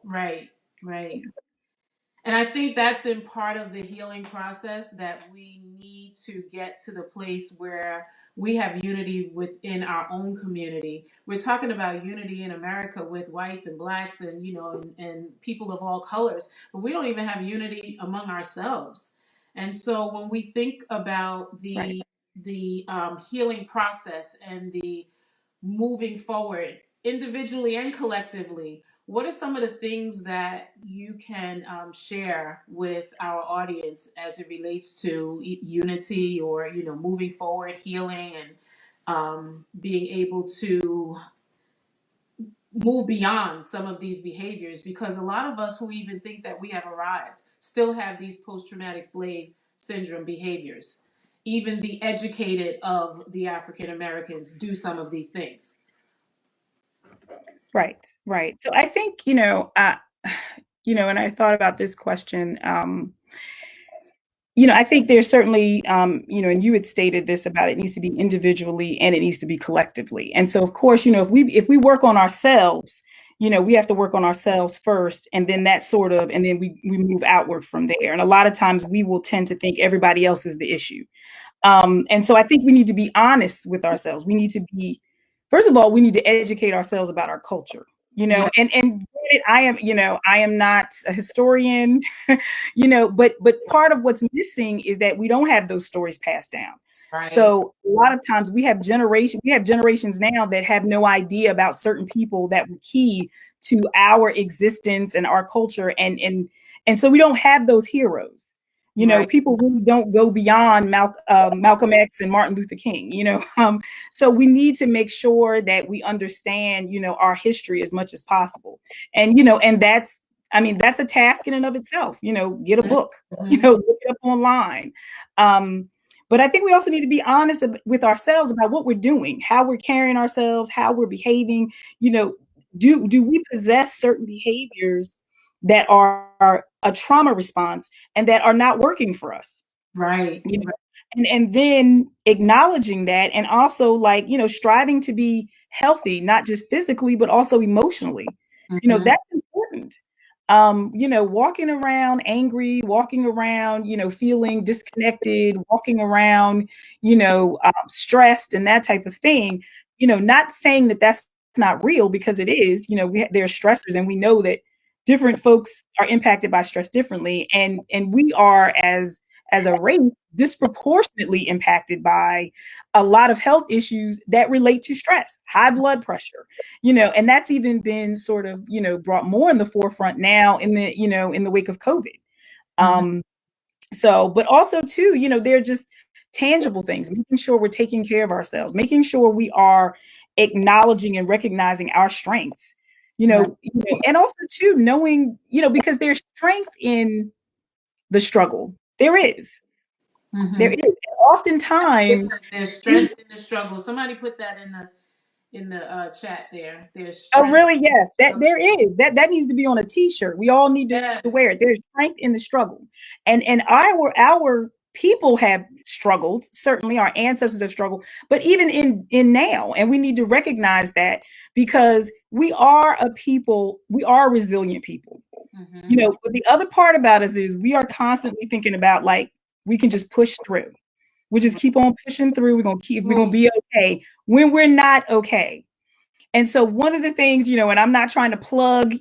A: right, right. And I think that's in part of the healing process, that we need to get to the place where we have unity within our own community. We're talking about unity in America with whites and blacks and and people of all colors, but we don't even have unity among ourselves. And so when we think about
B: Right.
A: the healing process and the moving forward individually and collectively, what are some of the things that you can share with our audience as it relates to unity, or moving forward, healing, and being able to move beyond some of these behaviors? Because a lot of us who even think that we have arrived still have these post-traumatic slave syndrome behaviors. Even the educated of the African Americans do some of these things.
B: Right, right. So I think, and I thought about this question. I think there's certainly, and you had stated this about it needs to be individually and it needs to be collectively. And so, of course, if we work on ourselves, we have to work on ourselves first, and then and then we move outward from there. And a lot of times we will tend to think everybody else is the issue. And so I think we need to be honest with ourselves. We need to be, first of all, we need to educate ourselves about our culture,
A: Yeah,
B: and I am not a historian, but part of what's missing is that we don't have those stories passed down.
A: right,
B: So a lot of times we have generations now that have no idea about certain people that were key to our existence and our culture. And so we don't have those heroes.
A: right,
B: People really don't go beyond Malcolm X and Martin Luther King. So we need to make sure that we understand, our history as much as possible. And that's a task in and of itself. Get a book,
A: mhm,
B: look it up online. But I think we also need to be honest with ourselves about what we're doing, how we're carrying ourselves, how we're behaving. Do we possess certain behaviors that are a trauma response and that are not working for us?
A: right,
B: you know
A: right,
B: and then acknowledging that, and also, like, striving to be healthy, not just physically but also emotionally.
A: Mm-hmm.
B: That's important. Walking around angry, walking around, feeling disconnected, walking around, stressed and that type of thing. Not saying that that's not real, because it is. There are stressors, and we know that different folks are impacted by stress differently, and we are, as a race, disproportionately impacted by a lot of health issues that relate to stress, high blood pressure, and that's even been sort of, brought more in the forefront now in the wake of COVID.
A: Mm-hmm.
B: Um, but also too, they're just tangible things, making sure we're taking care of ourselves, making sure we are acknowledging and recognizing our strengths,
A: Right.
B: and also too knowing, because there's strength in the struggle. There
A: Mm-hmm.
B: is. And oftentimes,
A: There's strength in the struggle. Somebody put that in the chat there. There's
B: oh,
A: strength
B: really? Yes,
A: in
B: that
A: the
B: there is. That needs to be on a T-shirt. We all need to
A: yes.
B: wear it. There's strength in the struggle, and our people have struggled. Certainly, our ancestors have struggled, but even in now, and we need to recognize that, because we are a people. We are a resilient people.
A: Mm-hmm.
B: But the other part about us is we are constantly thinking about, like, we can just push through. We just keep on pushing through. We're gonna
A: Move.
B: be okay when we're not okay. And so one of the things, and I'm not trying to plug,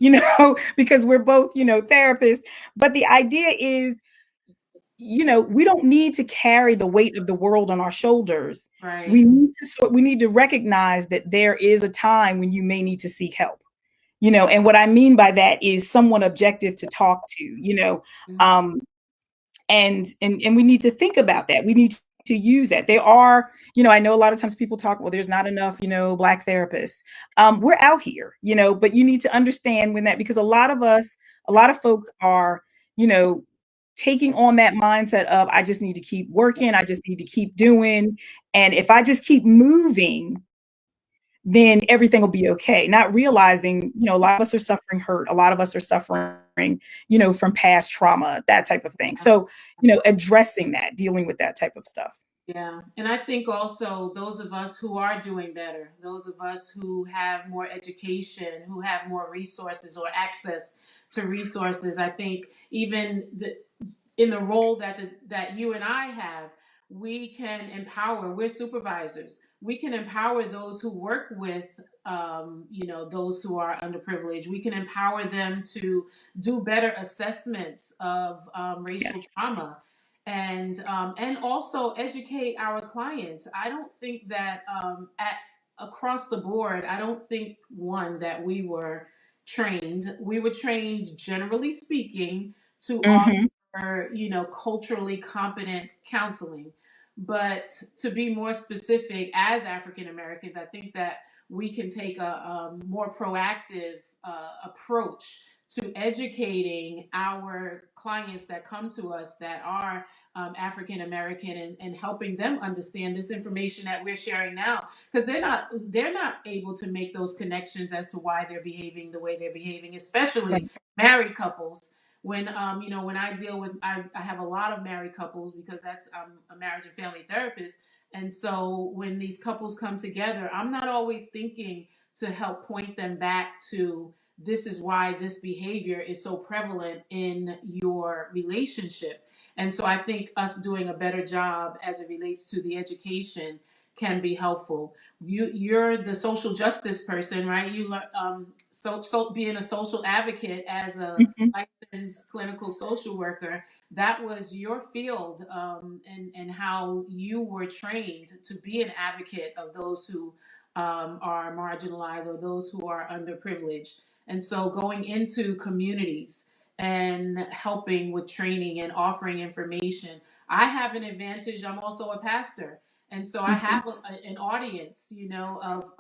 B: because we're both, therapists, but the idea is, we don't need to carry the weight of the world on our shoulders.
A: Right.
B: We need to recognize that there is a time when you may need to seek help. And what I mean by that is someone objective to talk to,
A: Mm-hmm.
B: um, and we need to think about that. We need to use that. There are, I know a lot of times people talk, well, there's not enough, Black therapists. We're out here, but you need to understand when that, because a lot of folks are, you know, taking on that mindset of, I just need to keep working, I just need to keep doing. And if I just keep moving, then everything will be okay. Not realizing, a lot of us are suffering hurt. A lot of us are suffering, from past trauma, that type of thing. So, addressing that, dealing with that type of stuff.
A: Yeah. And I think also those of us who are doing better, those of us who have more education, who have more resources or access to resources, I think even in the role that you and I have, we can empower. We're supervisors. We can empower those who work with, those who are underprivileged. We can empower them to do better assessments of racial
B: Yes.
A: trauma, and also educate our clients. I don't think that at across the board, I don't think one that we were trained. We were trained, generally speaking, to offer
B: Mm-hmm.
A: culturally competent counseling. But to be more specific, as African Americans, I think that we can take a more proactive approach to educating our clients that come to us that are African American, and helping them understand this information that we're sharing now, because they're not able to make those connections as to why they're behaving the way they're behaving, especially
B: Right.
A: married couples. When I deal with, I have a lot of married couples, because that's I'm a marriage and family therapist. And so when these couples come together, I'm not always thinking to help point them back to, this is why this behavior is so prevalent in your relationship. And so I think us doing a better job as it relates to the education can be helpful. You're the social justice person, right? You learn, so being a social advocate as a
B: Mm-hmm.
A: licensed clinical social worker, that was your field, and how you were trained to be an advocate of those who are marginalized, or those who are underprivileged. And so going into communities and helping with training and offering information, I have an advantage. I'm also a pastor. And so I
B: Mm-hmm.
A: have an audience,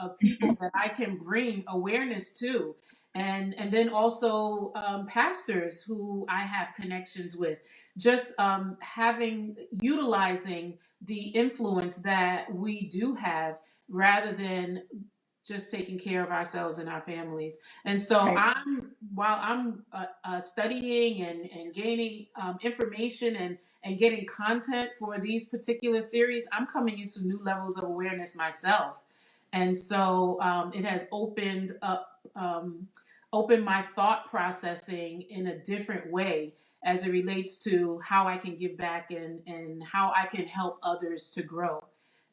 A: of people that I can bring awareness to, and then also pastors who I have connections with. Just having utilizing the influence that we do have, rather than just taking care of ourselves and our families. And so
B: Right.
A: while I'm studying and gaining information and getting content for these particular series, I'm coming into new levels of awareness myself. And so it has opened my thought processing in a different way as it relates to how I can give back and how I can help others to grow.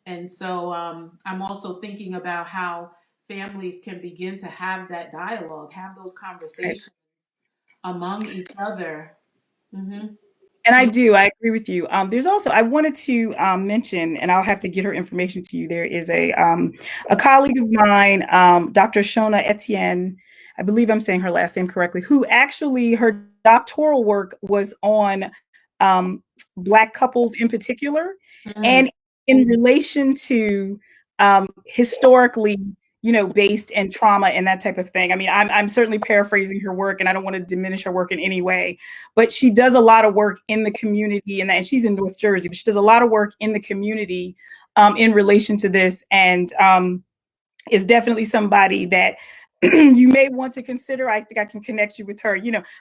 A: And so I'm also thinking about how families can begin to have that dialogue, have those
B: Right.
A: conversations among each other. Hmm.
B: And I agree with you. There's also, I wanted to mention, and I'll have to get her information to you. There is a colleague of mine, Dr. Shona Etienne, I believe I'm saying her last name correctly, who actually her doctoral work was on um, Black couples in particular,
A: Mm,
B: and in relation to historically, based and trauma and that type of thing. I mean, I'm certainly paraphrasing her work, and I don't want to diminish her work in any way, but she does a lot of work in the community, and she's in North Jersey, but she does a lot of work in the community in relation to this, and is definitely somebody that you may want to consider. I think I can connect you with her,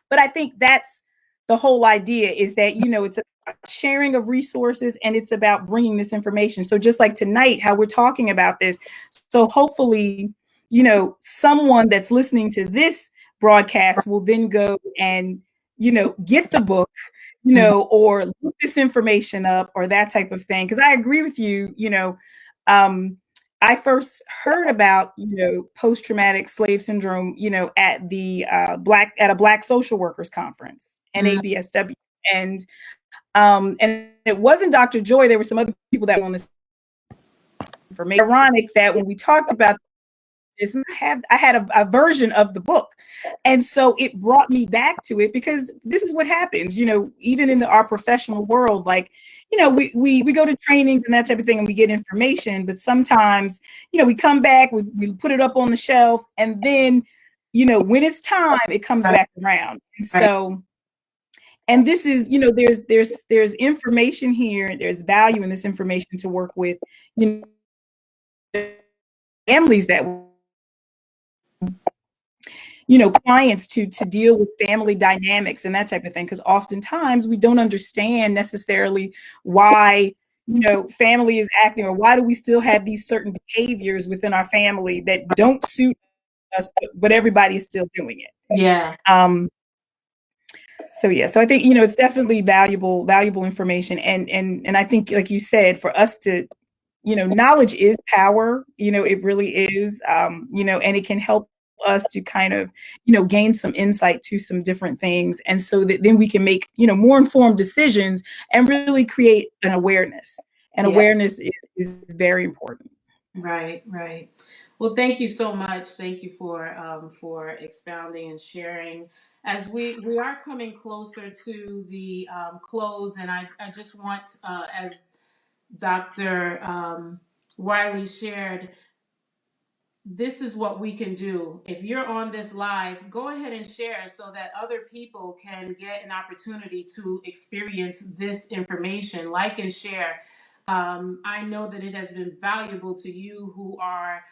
B: but I think that's the whole idea, is that, it's a sharing of resources, and it's about bringing this information. So just like tonight, how we're talking about this. So hopefully, someone that's listening to this broadcast will then go and, get the book,
A: mm,
B: or look this information up, or that type of thing. Because I agree with you, um, I first heard about, post-traumatic slave syndrome, at a Black social workers conference,
A: mm.
B: NABSW, and it wasn't Dr. Joy. There were some other people that were on this information. Ironic that when we talked about this, I had a version of the book, and so it brought me back to it, because this is what happens, even in our professional world. Like, we go to trainings and that type of thing, and we get information, but sometimes, we come back, we put it up on the shelf, and then, when it's time, it comes
A: Right,
B: back around. And
A: right.
B: so, and this is, there's information here, there's value in this information to work with, families that, clients, to deal with family dynamics and that type of thing, because oftentimes we don't understand necessarily why, family is acting, or why do we still have these certain behaviors within our family that don't suit us, but everybody is still doing it.
A: Yeah.
B: So yeah, so I think, it's definitely valuable information, and I think, like you said, for us to, knowledge is power. It really is. And it can help us to kind of, gain some insight to some different things, and so that then we can make, more informed decisions, and really create an awareness. And
A: Yeah.
B: awareness is very important.
A: Right, right. Well, thank you so much. Thank you for expounding and sharing. As we are coming closer to the close, and I just want, as Dr. Wiley shared, this is what we can do. If you're on this live, go ahead and share so that other people can get an opportunity to experience this information. Like and share. I know that it has been valuable to you who are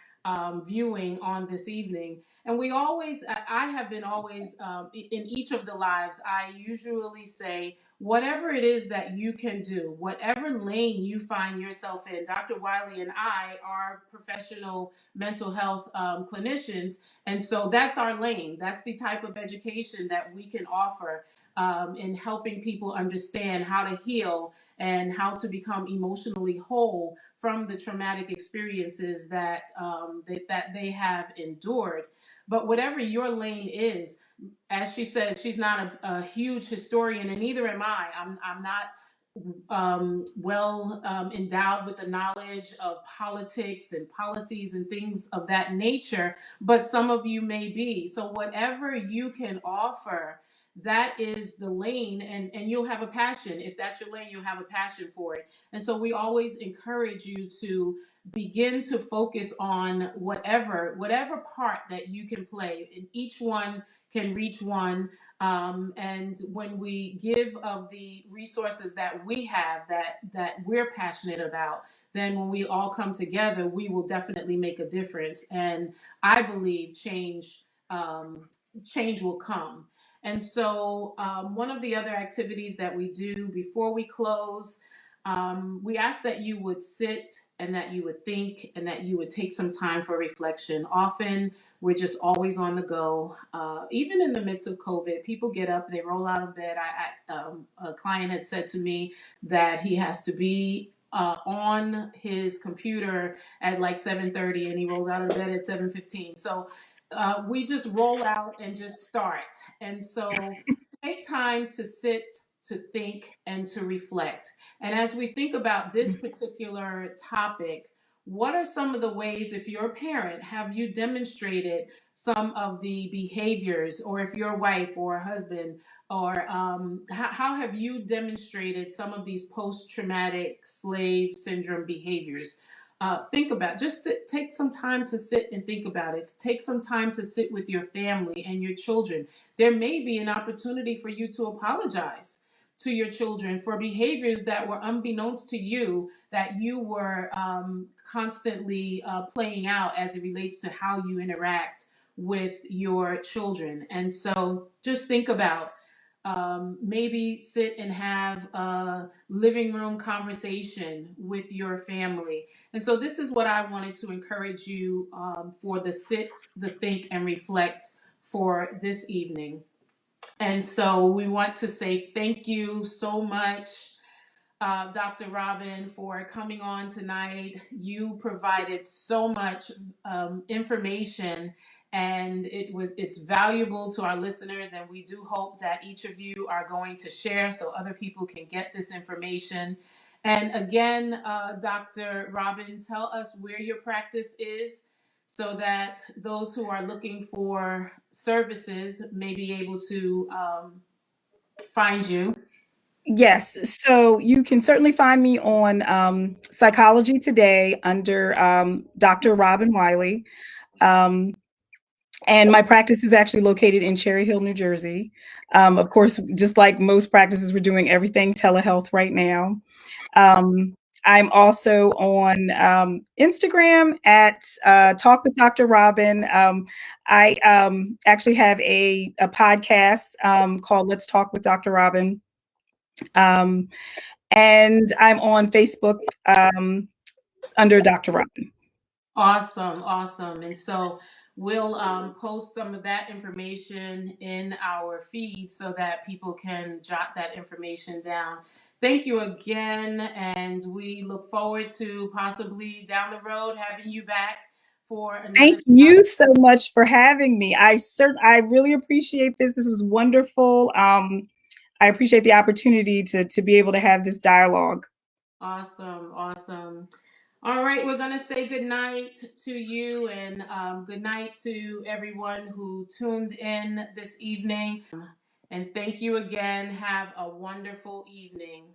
A: viewing on this evening. And we always, I have been always, in each of the lives, I usually say, whatever it is that you can do, whatever lane you find yourself in. Dr. Wiley and I are professional mental health clinicians. And so that's our lane. That's the type of education that we can offer in helping people understand how to heal and how to become emotionally whole from the traumatic experiences that they have endured. But whatever your lane is, as she said, she's not a huge historian, and neither am I. I'm not well endowed with the knowledge of politics and policies and things of that nature, but some of you may be. So, whatever you can offer, that is the lane, and you'll have a passion. If that's your lane, you'll have a passion for it. And so, we always encourage you to begin to focus on whatever part that you can play, and each one can reach one. And when we give of the resources that we have, that we're passionate about, then when we all come together, we will definitely make a difference. And I believe change will come. And so, one of the other activities that we do before we close, we ask that you would sit and that you would think and that you would take some time for reflection. Often, we're just always on the go. Even in the midst of COVID, people get up, they roll out of bed. A client had said to me that he has to be on his computer at like 7:30, and he rolls out of bed at 7:15. So we just roll out and just start. And so take time to sit, to think, and to reflect. And as we think about this particular topic, what are some of the ways, if you're a parent, have you demonstrated some of the behaviors, or if you're a wife or a husband, or how have you demonstrated some of these post-traumatic slave syndrome behaviors? Think about, take some time to sit and think about it. Take some time to sit with your family and your children. There may be an opportunity for you to apologize to your children for behaviors that were unbeknownst to you, that you were constantly playing out as it relates to how you interact with your children. And so just think about, maybe sit and have a living room conversation with your family. And so this is what I wanted to encourage you, for the sit, the think, and reflect for this evening. And so we want to say thank you so much, Dr. Robin, for coming on tonight. You provided so much information, and it's valuable to our listeners. And we do hope that each of you are going to share so other people can get this information. And again, Dr. Robin, tell us where your practice is so that those who are looking for services may be able to find you.
B: Yes, so you can certainly find me on Psychology Today under Dr. Robin Wiley. Um, and my practice is actually located in Cherry Hill, New Jersey. Of course, just like most practices, we're doing everything telehealth right now. Um, I'm also on Instagram at Talk with Dr. Robin. I actually have a podcast called Let's Talk with Dr. Robin. Um, and I'm on Facebook under Dr. Robin.
A: Awesome, awesome. And so we'll post some of that information in our feed so that people can jot that information down. Thank you again, and we look forward to possibly down the road having you back for another
B: Thank
A: chat.
B: you so much for having me. I really appreciate this. This was wonderful. I appreciate the opportunity to be able to have this dialogue.
A: Awesome, awesome. All right, we're going to say good night to you, and good night to everyone who tuned in this evening. And thank you again. Have a wonderful evening.